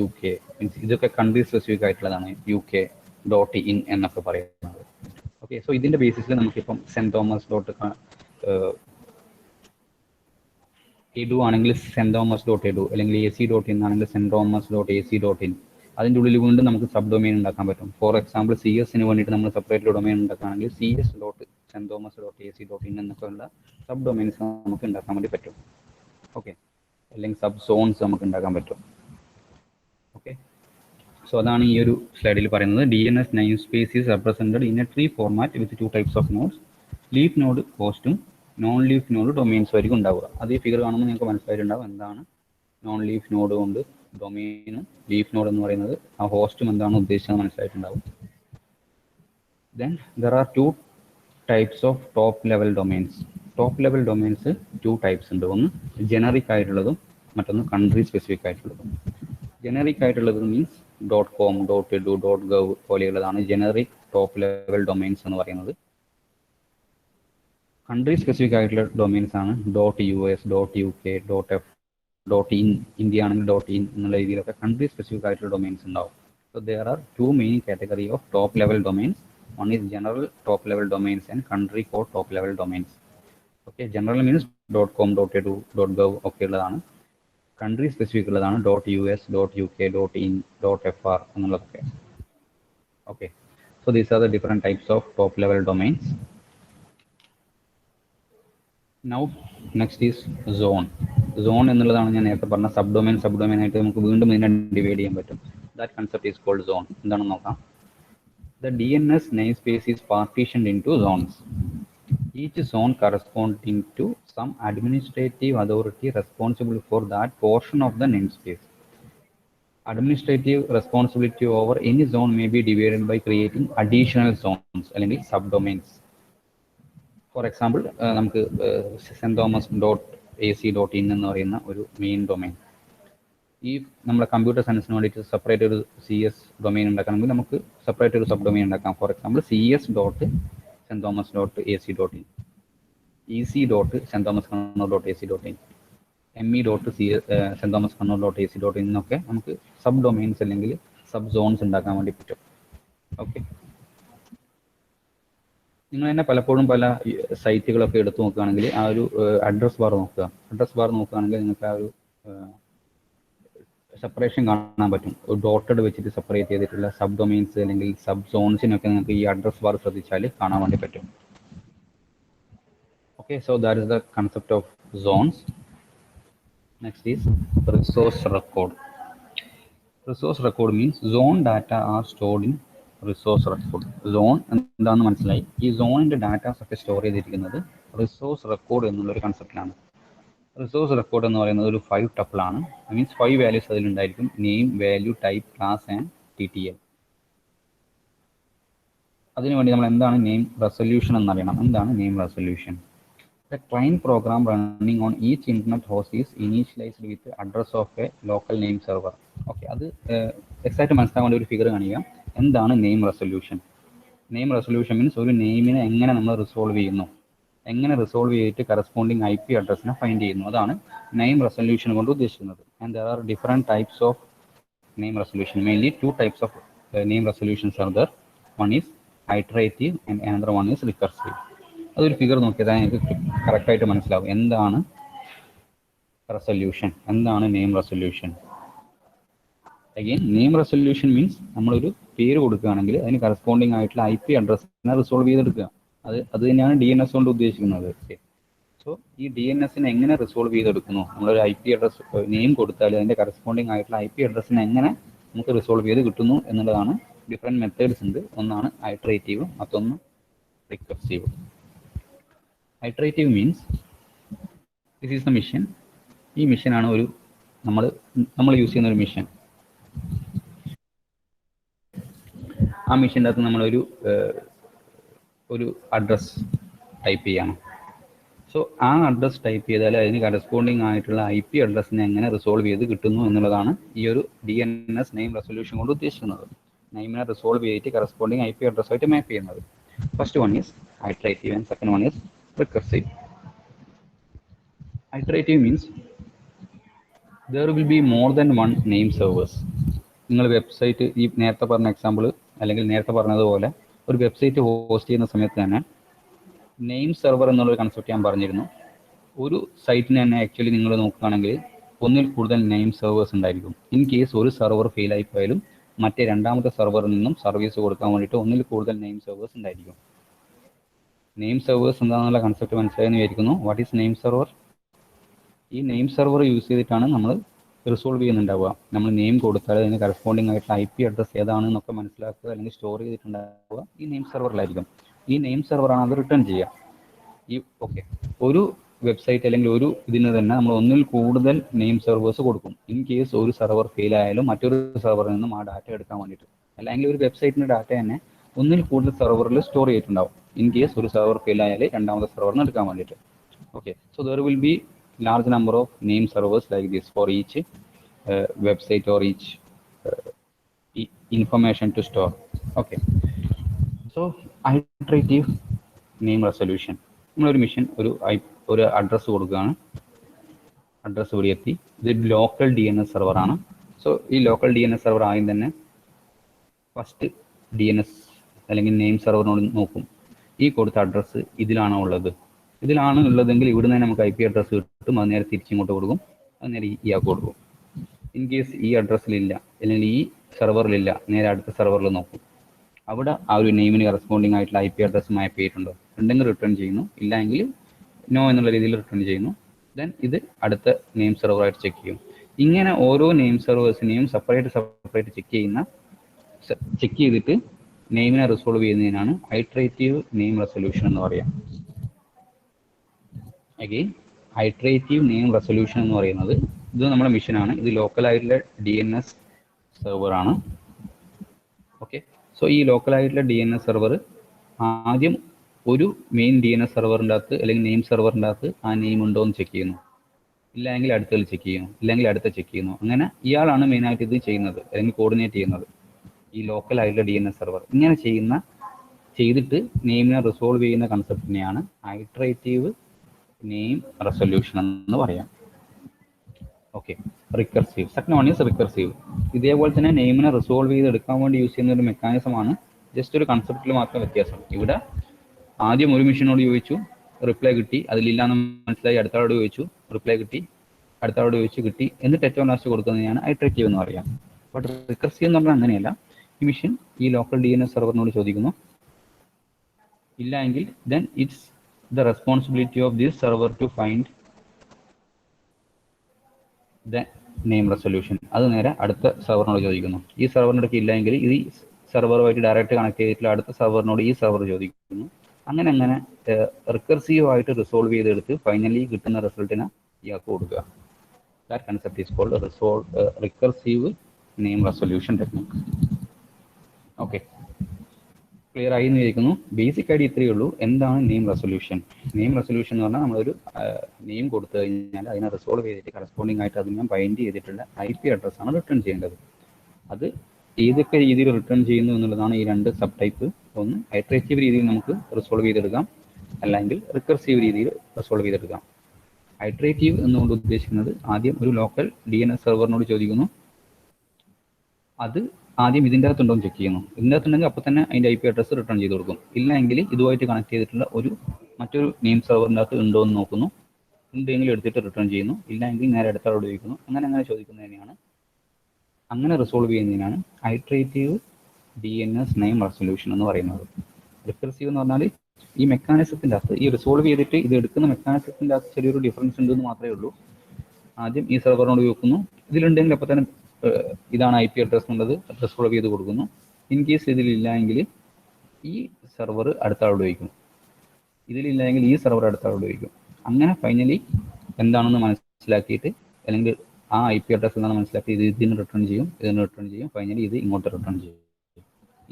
UK, means ഇതൊക്കെ കൺട്രി സ്പെസിഫിക് ആയിട്ടുള്ളതാണ്. UK.in എന്നൊക്കെ പറയുന്നത്. ഓക്കെ, സോ ഇതിൻ്റെ ബേസിസിൽ നമുക്കിപ്പം sentthomas. edu ആണെങ്കിൽ centhomas.edu അല്ലെങ്കിൽ ac.in ആണെങ്കിൽ centhomas.ac.in അതിൻ്റെ ഉള്ളിൽ വീണ്ടും നമുക്ക് സബ് ഡൊമെയിൻ ഉണ്ടാക്കാൻ പറ്റും. ഫോർ എക്സാമ്പിൾ CS-ന് വേണ്ടിയിട്ട് നമ്മൾ സെപ്പറേറ്റ് ഡൊമെയിൻ ഉണ്ടാക്കുകയാണെങ്കിൽ cs.centhomas.ac.in എന്നൊക്കെയുള്ള സബ് ഡൊമെയിൻസ് നമുക്ക് ഉണ്ടാക്കാൻ വേണ്ടി പറ്റും. ഓക്കെ, അല്ലെങ്കിൽ സബ് സോൺസ് നമുക്ക് ഉണ്ടാക്കാൻ പറ്റും. ഓക്കെ, സോ അതാണ് ഈ ഒരു സ്ലൈഡിൽ പറയുന്നത്. DNS name space is represented in a tree format with 2 types of nodes. Leaf node ഹോസ്റ്റും നോൺ ലീഫ് നോഡ് ഡൊമെയിൻസ് ആയിരിക്കും ഉണ്ടാവുക. അത് ഈ ഫിഗർ കാണുമ്പോൾ നിങ്ങൾക്ക് മനസ്സിലായിട്ടുണ്ടാവും എന്താണ് നോൺ ലീഫ് നോഡ് കൊണ്ട് ഡൊമെയിനും ലീഫ് നോഡ് എന്ന് പറയുന്നത് ആ ഹോസ്റ്റും എന്താണ് ഉദ്ദേശിച്ചത് മനസ്സിലായിട്ടുണ്ടാവും. Then there are 2 types of top level domains. Top level domains 2 types ഉണ്ട്. ഒന്ന് ജനറിക് ആയിട്ടുള്ളതും മറ്റൊന്ന് കൺട്രി സ്പെസിഫിക് ആയിട്ടുള്ളതും. ജനറിക് ആയിട്ടുള്ളത് മീൻസ് .com, .edu, .gov പോലെയുള്ളതാണ് ജനറിക് ടോപ്പ് ലെവൽ ഡൊമെയിൻസ് എന്ന് പറയുന്നത്. കൺട്രി സ്പെസിഫിക് ആയിട്ടുള്ള ഡൊമെയിൻസ് ആണ് .us, .uk, .f, .in, India ആണെങ്കിൽ .in എന്നുള്ള രീതിയിലൊക്കെ കൺട്രി സ്പെസിഫിക് ആയിട്ടുള്ള ഡൊമെയിൻസ് ഉണ്ടാവും. So there are 2 main category of top level domains. One is general top level domains and country code top level domains. Okay, general means .com, .edu, .gov ഒക്കെ ഉള്ളതാണ്. Country specific ഉള്ളതാണ് .us, .uk, .in, .fr എന്നുള്ളതൊക്കെ. Okay, so these are the different types of top level domains. Now next is zone. Zone എന്നുള്ളതാണ് ഞാൻ നേരത്തെ പറഞ്ഞ sub domain ആയിട്ട് നമുക്ക് വീണ്ടും ഇതിനെ ഡിവൈഡ് ചെയ്യാൻ പറ്റും. That concept is called zone. എന്താണെന്ന് നോക്കാം. The DNS namespace is partitioned into zones. Each zone corresponding to some administrative authority responsible for that portion of the namespace. Administrative responsibility over any zone may be divided by creating additional zones അല്ലെങ്കിൽ subdomains. For example നമുക്ക് centhomas.ac.in എന്ന് പറയുന്ന ഒരു main domain, ഈ നമ്മുടെ computer സയൻസിന് വേണ്ടിയിട്ട് separate ഒരു CS domain ഉണ്ടാക്കണമെങ്കിൽ നമുക്ക് സെപ്പറേറ്റ് ഒരു സബ് ഡൊമെയിൻ ഉണ്ടാക്കാം. For example cs.centhomas.ac.in, ec.centhomas.ac.in, me.centhomas.ac.in എന്നൊക്കെ നമുക്ക് സബ് ഡൊമെയിൻസ് അല്ലെങ്കിൽ സബ് സോൺസ് ഉണ്ടാക്കാൻ വേണ്ടി പറ്റും. ഓക്കെ, നിങ്ങൾ തന്നെ പലപ്പോഴും പല സൈറ്റുകളൊക്കെ എടുത്തു നോക്കുകയാണെങ്കിൽ ആ ഒരു അഡ്രസ് ബാർ നോക്കുകയാണെങ്കിൽ നിങ്ങൾക്ക് ആ ഒരു സെപ്പറേഷൻ കാണാൻ പറ്റും. ഒരു ഡോട്ടഡ് വെച്ചിട്ട് സെപ്പറേറ്റ് ചെയ്തിട്ടുള്ള സബ് ഡൊമെയിൻസ് അല്ലെങ്കിൽ സബ് സോൺസിനൊക്കെ നിങ്ങൾക്ക് ഈ അഡ്രസ് ബാർ ശ്രദ്ധിച്ചാൽ കാണാൻ വേണ്ടി പറ്റും. Okay, so that is the concept of zones. Next is resource record. Resource record means zone data are stored in resource record. Zone എന്താണെന്ന് മനസ്സിലായി. ഈ സോണിൻ്റെ ഡാറ്റാസ് ഒക്കെ സ്റ്റോർ ചെയ്തിരിക്കുന്നത് റിസോഴ്സ് റെക്കോർഡ് എന്നുള്ളൊരു കൺസെപ്റ്റിലാണ്. റിസോഴ്സ് റെക്കോർഡ് എന്ന് പറയുന്നത് ഒരു 5 ടപ്പിളാണ്. മീൻസ് 5 വാല്യൂസ് അതിലുണ്ടായിരിക്കും. Name, value, type, class and TTL. അതിനുവേണ്ടി നമ്മൾ എന്താണ് നെയിം റെസൊല്യൂഷൻ എന്നറിയണം. എന്താണ് name resolution? The client program running on each internet host is initialized with the address of a local name server. Okay, അത് exact മനസ്സിലാക്കാൻ വേണ്ടി ഒരു figure കാണിക്കുക. എന്താണ് name resolution? Name resolution means ഒരു നെയിമിനെ എങ്ങനെ നമ്മൾ റിസോൾവ് ചെയ്യുന്നു, എങ്ങനെ റിസോൾവ് ചെയ്തിട്ട് കറസ്പോണ്ടിങ് IP അഡ്രസ്സിനെ ഫൈൻഡ് ചെയ്യുന്നു, അതാണ് നെയിം റെസൊല്യൂഷൻ കൊണ്ട് ഉദ്ദേശിക്കുന്നത്. And there are different types of name resolution. Mainly 2 types of name resolutions are there. One is iterative and another one is recursive. അതൊരു ഫിഗർ നോക്കിയാൽ എനിക്ക് കറക്റ്റായിട്ട് മനസ്സിലാവും എന്താണ് റെസൊല്യൂഷൻ, എന്താണ് name resolution. Again, name resolution means നമ്മളൊരു പേര് കൊടുക്കുകയാണെങ്കിൽ അതിന് കറസ്പോണ്ടിങ് ആയിട്ടുള്ള IP അഡ്രസ്സിനെ റിസോൾവ് ചെയ്തെടുക്കുക. അത് തന്നെയാണ് DNS കൊണ്ട് ഉദ്ദേശിക്കുന്നത്. സോ ഈ DNSനെ എങ്ങനെ റിസോൾവ് ചെയ്തെടുക്കുന്നു, നമ്മളൊരു IP അഡ്രസ് നെയിം കൊടുത്താൽ അതിൻ്റെ കറസ്പോണ്ടിങ് ആയിട്ടുള്ള IP അഡ്രസ്സിനെ എങ്ങനെ നമുക്ക് റിസോൾവ് ചെയ്ത് കിട്ടുന്നു എന്നുള്ളതാണ്. ഡിഫറെൻറ്റ് മെത്തേഡ്സ് ഉണ്ട്. ഒന്നാണ് ഐട്രേറ്റീവ്, മറ്റൊന്ന് recursive. Iterative means this is the mission. ഈ മിഷനാണ് ഒരു നമ്മൾ യൂസ് ചെയ്യുന്ന ഒരു മിഷൻ. ആ മിഷൻ്റെ അകത്ത് നമ്മളൊരു അഡ്രസ് ടൈപ്പ് ചെയ്യണം. സോ ആ അഡ്രസ് ടൈപ്പ് ചെയ്താൽ അതിന് കറസ്പോണ്ടിങ് ആയിട്ടുള്ള IP അഡ്രസ്സിനെ എങ്ങനെ റിസോൾവ് ചെയ്ത് കിട്ടുന്നു എന്നുള്ളതാണ് ഈ ഒരു DNS നെയിം റെസൊല്യൂഷൻ കൊണ്ട് ഉദ്ദേശിക്കുന്നത്. നെയിമിനെ റിസോൾവ് ചെയ്തിട്ട് കറസ്പോണ്ടിങ് IP അഡ്രസ്സായിട്ട് മാപ്പ് ചെയ്യുന്നത്. First one is iterative and second one is recursive. Iterative means there will be more than one name servers. നിങ്ങൾ വെബ്സൈറ്റ്, ഈ നേരത്തെ പറഞ്ഞ എക്സാമ്പിൾ അല്ലെങ്കിൽ നേരത്തെ പറഞ്ഞതുപോലെ ഒരു വെബ്സൈറ്റ് ഹോസ്റ്റ് ചെയ്യുന്ന സമയത്ത് തന്നെ നെയിം സെർവർ എന്നുള്ളൊരു കൺസെപ്റ്റ് ഞാൻ പറഞ്ഞിരുന്നു. ഒരു സൈറ്റിന് തന്നെ ആക്ച്വലി നിങ്ങൾ നോക്കുകയാണെങ്കിൽ ഒന്നിൽ കൂടുതൽ നെയിം സെർവേഴ്സ് ഉണ്ടായിരിക്കും. ഇൻ കേസ് ഒരു സെർവർ ഫെയിൽ ആയി പോയാലും മറ്റേ രണ്ടാമത്തെ സെർവറിൽ നിന്നും സർവീസ് കൊടുക്കാൻ വേണ്ടിയിട്ട് ഒന്നിൽ കൂടുതൽ നെയിം സെർവേഴ്സ് ഉണ്ടായിരിക്കും. നെയിം സെർവേഴ്സ് എന്താണെന്നുള്ള കൺസെപ്റ്റ് മനസ്സിലായെന്ന് വിചാരിക്കുന്നു. What is name server? ഈ നെയിം സെർവർ യൂസ് ചെയ്തിട്ടാണ് നമ്മൾ റിസോൾവ് ചെയ്യുന്നുണ്ടാവുക. നമ്മൾ നെയിം കൊടുത്താൽ അതിന് കറസ്പോണ്ടിങ് ആയിട്ടുള്ള IP അഡ്രസ് ഏതാണെന്നൊക്കെ മനസ്സിലാക്കുക അല്ലെങ്കിൽ സ്റ്റോർ ചെയ്തിട്ടുണ്ടാവുക ഈ നെയിം സെർവറിലായിരിക്കും. ഈ നെയിം സെർവറാണ് അത് റിട്ടേൺ ചെയ്യുക. ഈ ഒരു വെബ്സൈറ്റ് അല്ലെങ്കിൽ ഒരു ഇതിന് തന്നെ നമ്മൾ ഒന്നിൽ കൂടുതൽ നെയിം സെർവേഴ്സ് കൊടുക്കും. ഇൻ കേസ് ഒരു സെർവർ ഫെയിൽ ആയാലും മറ്റൊരു സെർവറിൽ നിന്നും ആ ഡാറ്റ എടുക്കാൻ വേണ്ടിയിട്ട്. അല്ലെങ്കിൽ ഒരു വെബ്സൈറ്റിൻ്റെ ഡാറ്റ തന്നെ ഒന്നിൽ കൂടുതൽ സെർവറിൽ സ്റ്റോർ ചെയ്തിട്ടുണ്ടാവും. ഇൻ കേസ് ഒരു സെർവർ ഫെയിൽ ആയാൽ രണ്ടാമത്തെ സെർവറിന് എടുക്കാൻ വേണ്ടിയിട്ട്. So there will be large number of name servers like this for each website or each information to store. So iterative name resolution. നമ്മളൊരു മിഷൻ ഒരു അഡ്രസ്സ് കൊടുക്കുകയാണ്. അഡ്രസ്സ് ഇവിടെ എത്തി. ഇത് ലോക്കൽ DNS സെർവറാണ്. സോ ഈ ലോക്കൽ DNS സെർവർ ആദ്യം തന്നെ first DNS അല്ലെങ്കിൽ നെയിം സെർവറിനോട് നോക്കും, ഈ കൊടുത്ത അഡ്രസ്സ് ഇതിലാണോ ഉള്ളതെങ്കിൽ ഇവിടുന്ന് നമുക്ക് IP അഡ്രസ്സ് കിട്ടും. അത് നേരെ തിരിച്ചിങ്ങോട്ട് കൊടുക്കും, അത് നേരെ ഇയാൾക്ക് കൊടുക്കും. ഇൻ കേസ് ഈ അഡ്രസ്സിലില്ല അല്ലെങ്കിൽ ഈ സെർവറിലില്ല, നേരെ അടുത്ത സെർവറിൽ നോക്കും. അവിടെ ആ ഒരു നെയിമിന് കറസ്പോണ്ടിങ് ആയിട്ടുള്ള IP അഡ്രസ്സ് മാപ്പ് ചെയ്തിട്ടുണ്ടോ, ഉണ്ടെങ്കിൽ റിട്ടേൺ ചെയ്യുന്നു, ഇല്ല എങ്കിൽ നോ എന്നുള്ള രീതിയിൽ റിട്ടേൺ ചെയ്യുന്നു. ദെൻ ഇത് അടുത്ത നെയിം സെർവറായിട്ട് ചെക്ക് ചെയ്യും. ഇങ്ങനെ ഓരോ നെയിം സെർവേഴ്സിനെയും സെപ്പറേറ്റ് ചെക്ക് ചെയ്തിട്ട് നെയിമിനെ റിസോൾവ് ചെയ്യുന്നതിനാണ് ഐട്രേറ്റീവ് നെയിം റെസൊല്യൂഷൻ എന്ന് പറയാം. അഗെയിൻ ഐട്രേറ്റീവ് നെയിം റെസൊല്യൂഷൻ എന്ന് പറയുന്നത് ഇത് നമ്മുടെ മിഷനാണ്. ഇത് ലോക്കലായിട്ടുള്ള DNS സെർവറാണ്. സോ ഈ ലോക്കലായിട്ടുള്ള DNS സെർവർ ആദ്യം ഒരു മെയിൻ DNS സെർവറിൻ്റെ അകത്ത് അല്ലെങ്കിൽ നെയിം സെർവറിൻ്റെ അകത്ത് ആ നെയിം ഉണ്ടോ എന്ന് ചെക്ക് ചെയ്യുന്നു. ഇല്ലെങ്കിൽ അടുത്തതിൽ ചെക്ക് ചെയ്യുന്നു, ഇല്ലെങ്കിൽ അടുത്ത ചെക്ക് ചെയ്യുന്നു. അങ്ങനെ ഇയാളാണ് മെയിനായിട്ട് ഇത് ചെയ്യുന്നത് അല്ലെങ്കിൽ കോർഡിനേറ്റ് ചെയ്യുന്നത്, ഈ ലോക്കലായിട്ടുള്ള DNS സെർവർ. ഇങ്ങനെ ചെയ്തിട്ട് നെയിമിനെ റിസോൾവ് ചെയ്യുന്ന കൺസെപ്റ്റിനെയാണ് ഐട്രേറ്റീവ് നെയിം റെസൊല്യൂഷൻ എന്ന് പറയാം. Recursive. Second one is recursive. ഇതേപോലെ തന്നെ നെയിമിനെ റിസോൾവ് ചെയ്തെടുക്കാൻ വേണ്ടി യൂസ് ചെയ്യുന്ന ഒരു മെക്കാനിസമാണ്. ജസ്റ്റ് ഒരു കൺസെപ്റ്റിൽ മാത്രം വ്യത്യാസം. ഇവിടെ ആദ്യം ഒരു മെഷീനോട് ചോദിച്ചു, റിപ്ലൈ കിട്ടി, അതിലില്ലാന്ന് മനസ്സിലായി, അടുത്തയാളോട് ചോദിച്ചു, റിപ്ലൈ കിട്ടി, അടുത്തയാളോട് ചോദിച്ചു, കിട്ടി, എന്നിട്ട് ഏറ്റവും ലാസ്റ്റ് കൊടുക്കുന്നതിനാണ് ഐട്രേറ്റീവ് എന്ന് പറയാം. ബട്ട് റിക്കർസീവ് എന്ന് പറഞ്ഞാൽ അങ്ങനെയല്ല. ഈ മെഷീൻ ഈ ലോക്കൽ DNS സെർവറിനോട് ചോദിക്കുന്നു, ഇല്ല എങ്കിൽ then it's the responsibility of this server to find the name resolution. അത് നേരെ അടുത്ത സെർവറിനോട് ചോദിക്കുന്നു. ഈ സെർവറിനോടൊക്കെ ഇല്ലെങ്കിൽ ഈ സെർവറുമായിട്ട് ഡയറക്റ്റ് കണക്ട് ചെയ്തിട്ടുള്ള അടുത്ത സെർവറിനോട് ഈ സെർവർ ചോദിക്കുന്നു. അങ്ങനെ റിക്കർസീവ് ആയിട്ട് റിസോൾവ് ചെയ്തെടുത്ത് ഫൈനലി കിട്ടുന്ന റിസൾട്ടിനെ ഇയാൾക്ക് കൊടുക്കുക. That concept is called recursive name resolution technique. Clear ആയി എന്ന് വിചാരിക്കുന്നു. ബേസിക് ആയിട്ട് ഇത്രയേ ഉള്ളൂ. എന്താണ് നെയിം റെസൊല്യൂഷൻ? നെയിം റെസൊല്യൂഷൻ എന്ന് പറഞ്ഞാൽ നമ്മളൊരു നെയിം കൊടുത്തു കഴിഞ്ഞാൽ അതിനെ റിസോൾവ് ചെയ്തിട്ട് കറസ്പോണ്ടിങ് ആയിട്ട് അതിനെ ബൈൻഡ് ചെയ്തിട്ടുള്ള IP അഡ്രസ്സാണ് റിട്ടേൺ ചെയ്യേണ്ടത്. അത് ഏതൊക്കെ രീതിയിൽ റിട്ടേൺ ചെയ്യുന്നു എന്നുള്ളതാണ് ഈ രണ്ട് സബ് ടൈപ്പ്. ഒന്ന് ഐട്രേറ്റീവ് രീതിയിൽ നമുക്ക് റിസോൾവ് ചെയ്തെടുക്കാം, അല്ലെങ്കിൽ റിക്കർസീവ് രീതിയിൽ റിസോൾവ് ചെയ്തെടുക്കാം. ഐട്രേറ്റീവ് എന്നുകൊണ്ട് ഉദ്ദേശിക്കുന്നത് ആദ്യം ഒരു ലോക്കൽ DNS സെർവറിനോട് ചോദിക്കുന്നു, അത് ആദ്യം ഇതിൻ്റെ അകത്തുണ്ടോ എന്ന് ചെക്ക് ചെയ്യുന്നു. ഇതിൻ്റെ അകത്തുണ്ടെങ്കിൽ അപ്പോൾ തന്നെ അതിൻ്റെ IP അഡ്രസ്സ് റിട്ടേൺ ചെയ്ത് കൊടുക്കും. ഇല്ലെങ്കിൽ ഇതുമായിട്ട് കണക്ട് ചെയ്തിട്ടുള്ള മറ്റൊരു നെയിം സെർവറിൻ്റെ അകത്ത് ഉണ്ടോ എന്ന് നോക്കുന്നു, ഉണ്ടെങ്കിൽ എടുത്തിട്ട് റിട്ടേൺ ചെയ്യുന്നു, ഇല്ലെങ്കിൽ നേരെ അടുത്തയാളോട് ചോദിക്കുന്നു. അങ്ങനെ ചോദിക്കുന്നതിനെയാണ്, അങ്ങനെ റിസോൾവ് ചെയ്യുന്നതിനാണ് ഐട്രേറ്റീവ് DNS നെയിം റെസൊല്യൂഷൻ എന്ന് പറയുന്നത്. റിക്കർസീവ് എന്ന് പറഞ്ഞാൽ ഈ മെക്കാനിസത്തിൻ്റെ അകത്ത് ഈ റിസോൾവ് ചെയ്തിട്ട് ഇത് എടുക്കുന്ന മെക്കാനിസത്തിൻ്റെ അകത്ത് ചെറിയൊരു ഡിഫറൻസ് ഉണ്ടെന്ന് മാത്രമേ ഉള്ളൂ. ആദ്യം ഈ സെർവറിനോട് ചോദിക്കുന്നു, ഇതിലുണ്ടെങ്കിൽ അപ്പോൾ തന്നെ ഇതാണ് IP അഡ്രസ് എന്നുള്ളത് റിസോൾവ് ചെയ്ത് കൊടുക്കുന്നു. ഇൻ കേസ് ഇതിലില്ല എങ്കിൽ ഈ സെർവർ അടുത്തയാളോട് ചോദിക്കും, ഇതിലില്ല എങ്കിൽ ഈ സെർവർ അടുത്തയാളോട് ചോദിക്കും. അങ്ങനെ ഫൈനലി എന്താണെന്ന് മനസ്സിലാക്കിയിട്ട് അല്ലെങ്കിൽ ആ IP അഡ്രസ് എന്താണെന്ന് മനസ്സിലാക്കി ഇതിന് റിട്ടേൺ ചെയ്യും, ഫൈനലി ഇത് ഇങ്ങോട്ട് റിട്ടേൺ ചെയ്യും.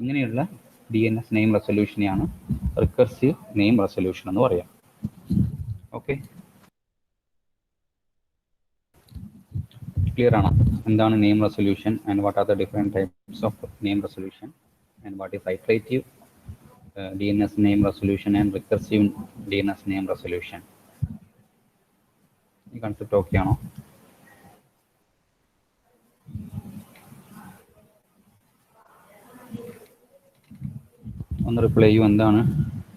ഇങ്ങനെയുള്ള DNS നെയിം റെസൊല്യൂഷനെയാണ് റിക്കർസീവ് നെയിം റെസൊല്യൂഷൻ എന്ന് പറയാം. ക്ലിയർ ആണോ? എന്താണ് name resolution and what are the different types of name resolution and what is iterative DNS name resolution and recursive DNS name resolution. ഈ കൺസെപ്റ്റ് ഓക്കെ ആണോ? ഒന്ന് reply ചെയ്യൂ. എന്താണ്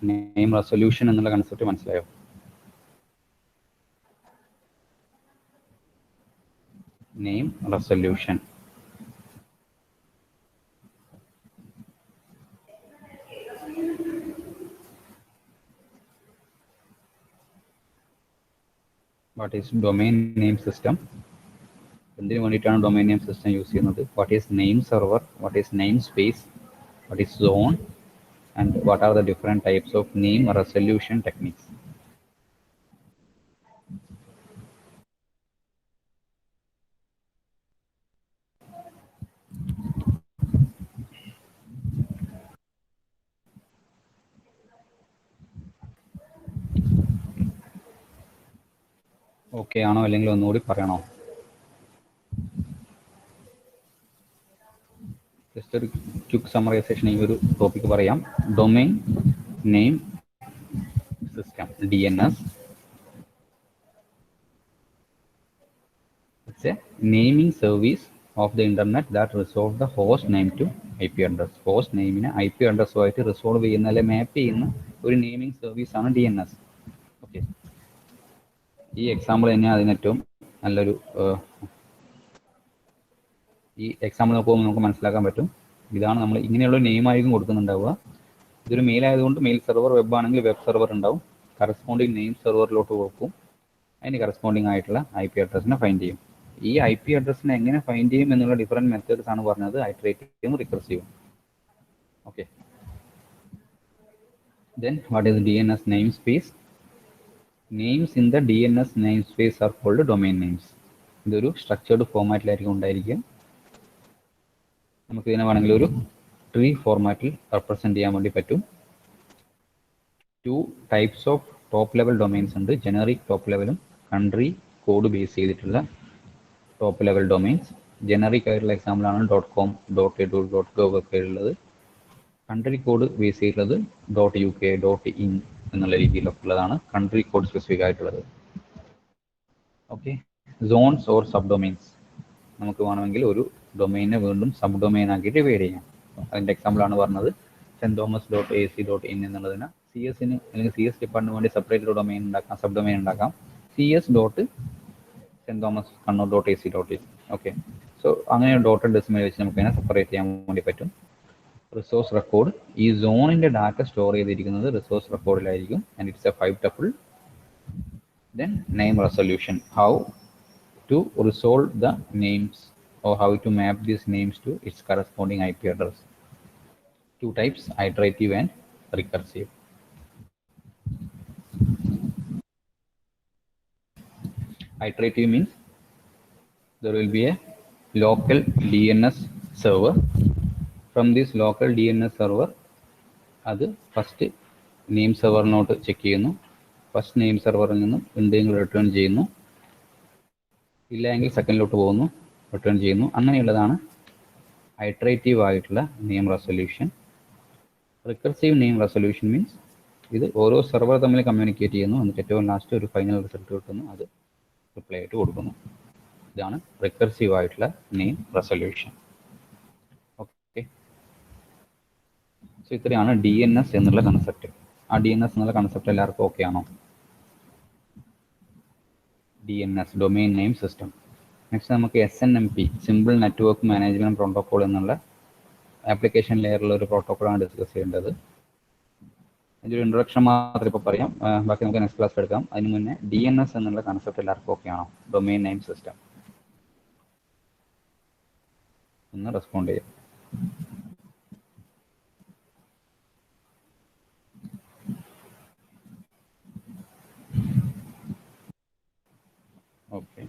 നെയിം റെസൊല്യൂഷൻ എന്നുള്ള കൺസെപ്റ്റ് മനസ്സിലായോ? Name resolution. What is domain name system? എന്തിനു വേണ്ടിയിട്ടാണ് domain name system use ചെയ്യുന്നത്? What is name server? What is name space? What is zone? And what are the different types of name resolution techniques? Okay ആണോ, അല്ലെങ്കിൽ ഒന്നുകൂടി പറയണോ? Just ഒരു quick summarisation ഈ ഒരു ടോപ്പിക്ക് പറയാം. Domain name system, DNS. It's a naming service of the internet that resolve the host name to IP address. host നെയിമിനെ IP അഡ്രസ്സുമായിട്ട് റിസോൾവ് ചെയ്യുന്ന അല്ലെങ്കിൽ മാപ്പ് ചെയ്യുന്ന ഒരു നെയിമിംഗ് സർവീസ് ആണ് DNS. ഓക്കെ, ഈ എക്സാമ്പിൾ തന്നെ അതിന് ഏറ്റവും നല്ലൊരു ഈ എക്സാമ്പിൾ നോക്കുമ്പോൾ നമുക്ക് മനസ്സിലാക്കാൻ പറ്റും. ഇതാണ് നമ്മൾ ഇങ്ങനെയുള്ള നെയിം ആയിരിക്കും കൊടുക്കുന്നുണ്ടാവുക. ഇതൊരു മെയിൽ ആയതുകൊണ്ട് മെയിൽ സെർവർ, വെബ് ആണെങ്കിൽ വെബ് സെർവർ ഉണ്ടാവും. കറസ്പോണ്ടിങ് നെയിം സെർവറിലോട്ട് കൊടുക്കും. അതിന് കറസ്പോണ്ടിങ് ആയിട്ടുള്ള IP അഡ്രസ്സിനെ ഫൈൻഡ് ചെയ്യും. ഈ IP അഡ്രസ്സിനെ എങ്ങനെ ഫൈൻഡ് ചെയ്യും എന്നുള്ള ഡിഫറെൻറ്റ് മെത്തേഡ്സ് ആണ് പറഞ്ഞത്. ഐറ്ററേറ്റീവും റിക്കർസീവും. Okay, then what is DNS name space? Names in the DNS name space are called domain names. ഇതൊരു സ്ട്രക്ചേർഡ് ഫോർമാറ്റിലായിരിക്കും ഉണ്ടായിരിക്കും. നമുക്ക് ഇതിനെ വേണമെങ്കിൽ ഒരു ട്രീ ഫോർമാറ്റിൽ റെപ്രസെൻറ്റ് ചെയ്യാൻ വേണ്ടി പറ്റും. 2 types of top level domains ഉണ്ട്. ജനറിക് ടോപ്പ് ലെവലും കൺട്രി കോഡ് ബേസ് ചെയ്തിട്ടുള്ള ടോപ്പ് ലെവൽ ഡൊമൈൻസ്. ജനറിക് ആയിട്ടുള്ള എക്സാമ്പിളാണ് .com, .edu, .gov ഒക്കെ ഉള്ളത്. കൺട്രി കോഡ് ബേസ് ചെയ്തിട്ടുള്ളത് .uk, .in എന്നുള്ള രീതിയിലൊക്കെ ഉള്ളതാണ് കൺട്രി കോഡ് സ്പെസിഫിക് ആയിട്ടുള്ളത്. Okay, zones or sub domains. നമുക്ക് വേണമെങ്കിൽ ഒരു ഡൊമൈനെ വീണ്ടും സബ് ഡൊമൈൻ ആക്കിയിട്ട് ഡിവൈഡ് ചെയ്യാം. അതിൻ്റെ എക്സാമ്പിളാണ് പറഞ്ഞത്. sentomas.ac.in എന്നുള്ളതിന് CS-ന് അല്ലെങ്കിൽ CS ഡിപ്പാർട്ട്മെന്റ് വേണ്ടി സെപ്പറേറ്റ് ഒരു ഡൊമൈൻ ഉണ്ടാക്കാം, സബ് ഡൊമൈൻ ഉണ്ടാക്കാം. CS.sentomaskannur.ac.in. ഓക്കെ, സോ അങ്ങനെ ഡോട്ടഡ് ഡെസിമൽ വെച്ച് നമുക്ക് അതിനെ സെപ്പറേറ്റ് ചെയ്യാൻ വേണ്ടി പറ്റും. റിസോഴ്സ് റെക്കോർഡ്, ഈ സോണിന്റെ ഡാറ്റ സ്റ്റോർ ചെയ്തിരിക്കുന്നത് റിസോഴ്സ് റെക്കോർഡിലായിരിക്കും. And it's a 5 tuple. Then name resolution, how to resolve the names or how to map these names to its corresponding IP address. 2 types, iterative and recursive. Iterative means there will be a local DNS server. From this local DNS server, അത് first name സെർവറിനോട്ട് check ചെയ്യുന്നു. First name സെർവറിൽ നിന്നും എന്തെങ്കിലും return ചെയ്യുന്നു. ഇല്ലെങ്കിൽ സെക്കൻഡിലോട്ട് പോകുന്നു, return ചെയ്യുന്നു. അങ്ങനെയുള്ളതാണ് iterative ആയിട്ടുള്ള name resolution. Recursive name resolution means ഇത് ഓരോ സെർവർ തമ്മിൽ കമ്മ്യൂണിക്കേറ്റ് ചെയ്യുന്നു. എന്നിട്ട് ഏറ്റവും ലാസ്റ്റ് ഒരു ഫൈനൽ റിസൾട്ട് കിട്ടുന്നു, അത് റിപ്ലൈ ആയിട്ട് കൊടുക്കുന്നു. ഇതാണ് റിക്കർസീവ് ആയിട്ടുള്ള നെയിം റെസൊല്യൂഷൻ. ഓക്കെ, സോ ഇത്രയാണ് DNS എന്നുള്ള കൺസെപ്റ്റ്. ആ DNS എന്നുള്ള കൺസെപ്റ്റ് എല്ലാവർക്കും ഓക്കെ ആണോ? DNS, domain name system. Next നമുക്ക് SNMP, simple network management protocol എന്നുള്ള ആപ്ലിക്കേഷൻ ലെയറിലുള്ള ഒരു പ്രോട്ടോകോളാണ് ഡിസ്കസ് ചെയ്യേണ്ടത്. അതിൻ്റെ ഒരു ഇൻട്രൊഡക്ഷൻ മാത്രം ഇപ്പോൾ പറയാം, ബാക്കി നമുക്ക് നെക്സ്റ്റ് ക്ലാസ് എടുക്കാം. അതിന് മുന്നേ DNS എന്നുള്ള കൺസെപ്റ്റ് എല്ലാവർക്കും ഓക്കെ ആണോ? Domain name system. ഒന്ന് റെസ്പോണ്ട് ചെയ്യാം. Okay,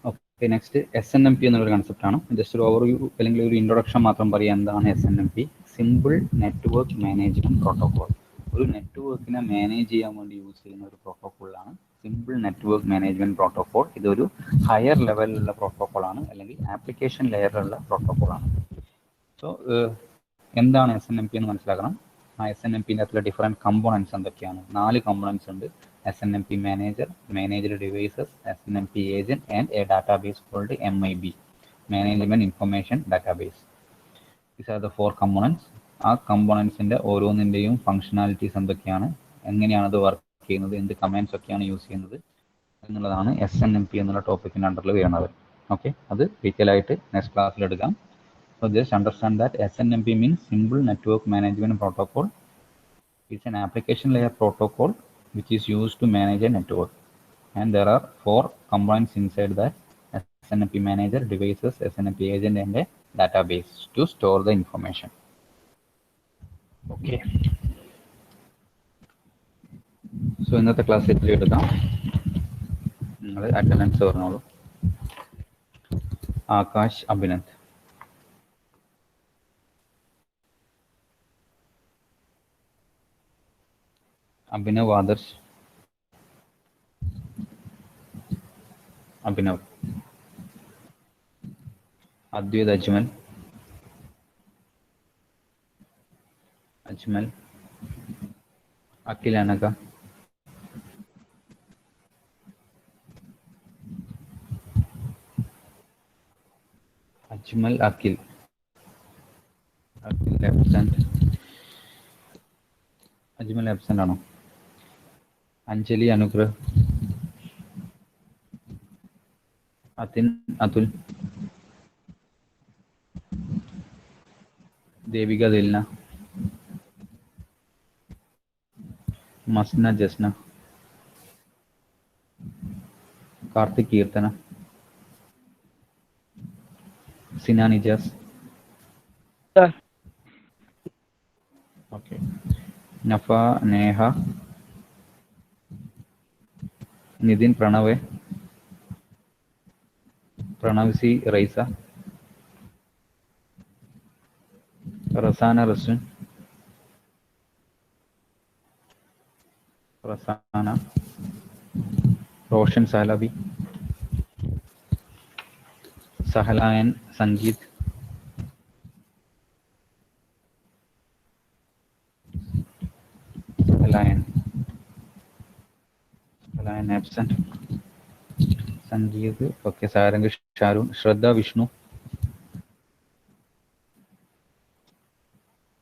okay. നെക്സ്റ്റ് SNMP എന്നുള്ളൊരു കൺസെപ്റ്റാണ്. ജസ്റ്റ് ഒരു ഓവർവ്യൂ അല്ലെങ്കിൽ ഒരു ഇൻട്രൊഡക്ഷൻ മാത്രം പറയാം. എന്താണ് SNMP? Simple network management protocol. ഒരു നെറ്റ്വർക്കിനെ മാനേജ് ചെയ്യാൻ വേണ്ടി യൂസ് ചെയ്യുന്ന ഒരു പ്രോട്ടോകോളാണ് സിമ്പിൾ നെറ്റ്വർക്ക് മാനേജ്മെന്റ് പ്രോട്ടോകോൾ. ഇതൊരു ഹയർ ലെവലിലുള്ള പ്രോട്ടോകോളാണ്, അല്ലെങ്കിൽ ആപ്ലിക്കേഷൻ ലെയറിലുള്ള പ്രോട്ടോകോളാണ്. സോ എന്താണ് SNMP എന്ന് മനസ്സിലാക്കണം. ആ SNMPൻ്റെ അകത്തുള്ള ഡിഫറെൻറ്റ് കമ്പോണൻസ് എന്തൊക്കെയാണ്? 4 കമ്പോണൻസ് ഉണ്ട്. SNMP manager, manager devices, SNMP agent and a database called MIB, management information database. These are the 4 components. ആ കമ്പോണൻസിൻ്റെ ഓരോന്നിൻ്റെയും ഫങ്ഷനാലിറ്റീസ് എന്തൊക്കെയാണ്, എങ്ങനെയാണ് അത് വർക്ക് ചെയ്യുന്നത്, എന്ത് കമാൻഡ്സ് ഒക്കെയാണ് യൂസ് ചെയ്യുന്നത് എന്നുള്ളതാണ് SNMP എന്നുള്ള ടോപ്പിക്കിൻ്റെ അണ്ടറിൽ വരുന്നത്. ഓക്കെ, അത് ഡീറ്റെയിൽ ആയിട്ട് നെക്സ്റ്റ് ക്ലാസ്സിൽ എടുക്കാം. So just understand that SNMP means Simple Network Management Protocol. It's an application layer protocol which is used to manage a network. And there are 4 components inside that: SNMP manager, devices, SNMP agent, and a database to store the information. Okay. So ഇന്നത്തെ class എത്തിൽ എടുക്കാം. നിങ്ങൾ attendance പറഞ്ഞോളൂ. ആകാശ് അഭിനന്ദ്. अभिनव आदर्श, अभिनव, अद्वैत अजमल, अजमल, अखिल अनका, अजमल अखिल, अखिल absent, Ajmal absent आनो. अंजलि अनुग्रह, अतिन अतुल, देविका दिलना, मसना जसना, कार्तिक कीर्तना, सिना निजास. Okay, नफा नेहा, नितिन प्रणव, प्रणवसी रईसा, रसाना रसन, रसाना, रोशन सालाबी, सहलायन संगीत, सहलायन absent, Sangeeth. Okay, Sarang Sharoon, Shraddha Vishnu,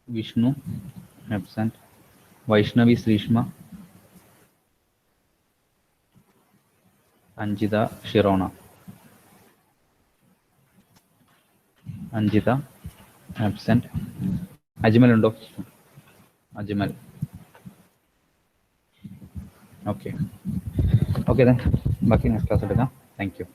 Vishnu absent, Vaishnavi Sreeshma, Anjitha Shirona, Anjitha absent. Ajmal उണ്ടോ? अजमल. ओके, ओके then ബാക്കി നെക്സ്റ്റ് ക്ലാസ് എടുക്കാം. Thank U.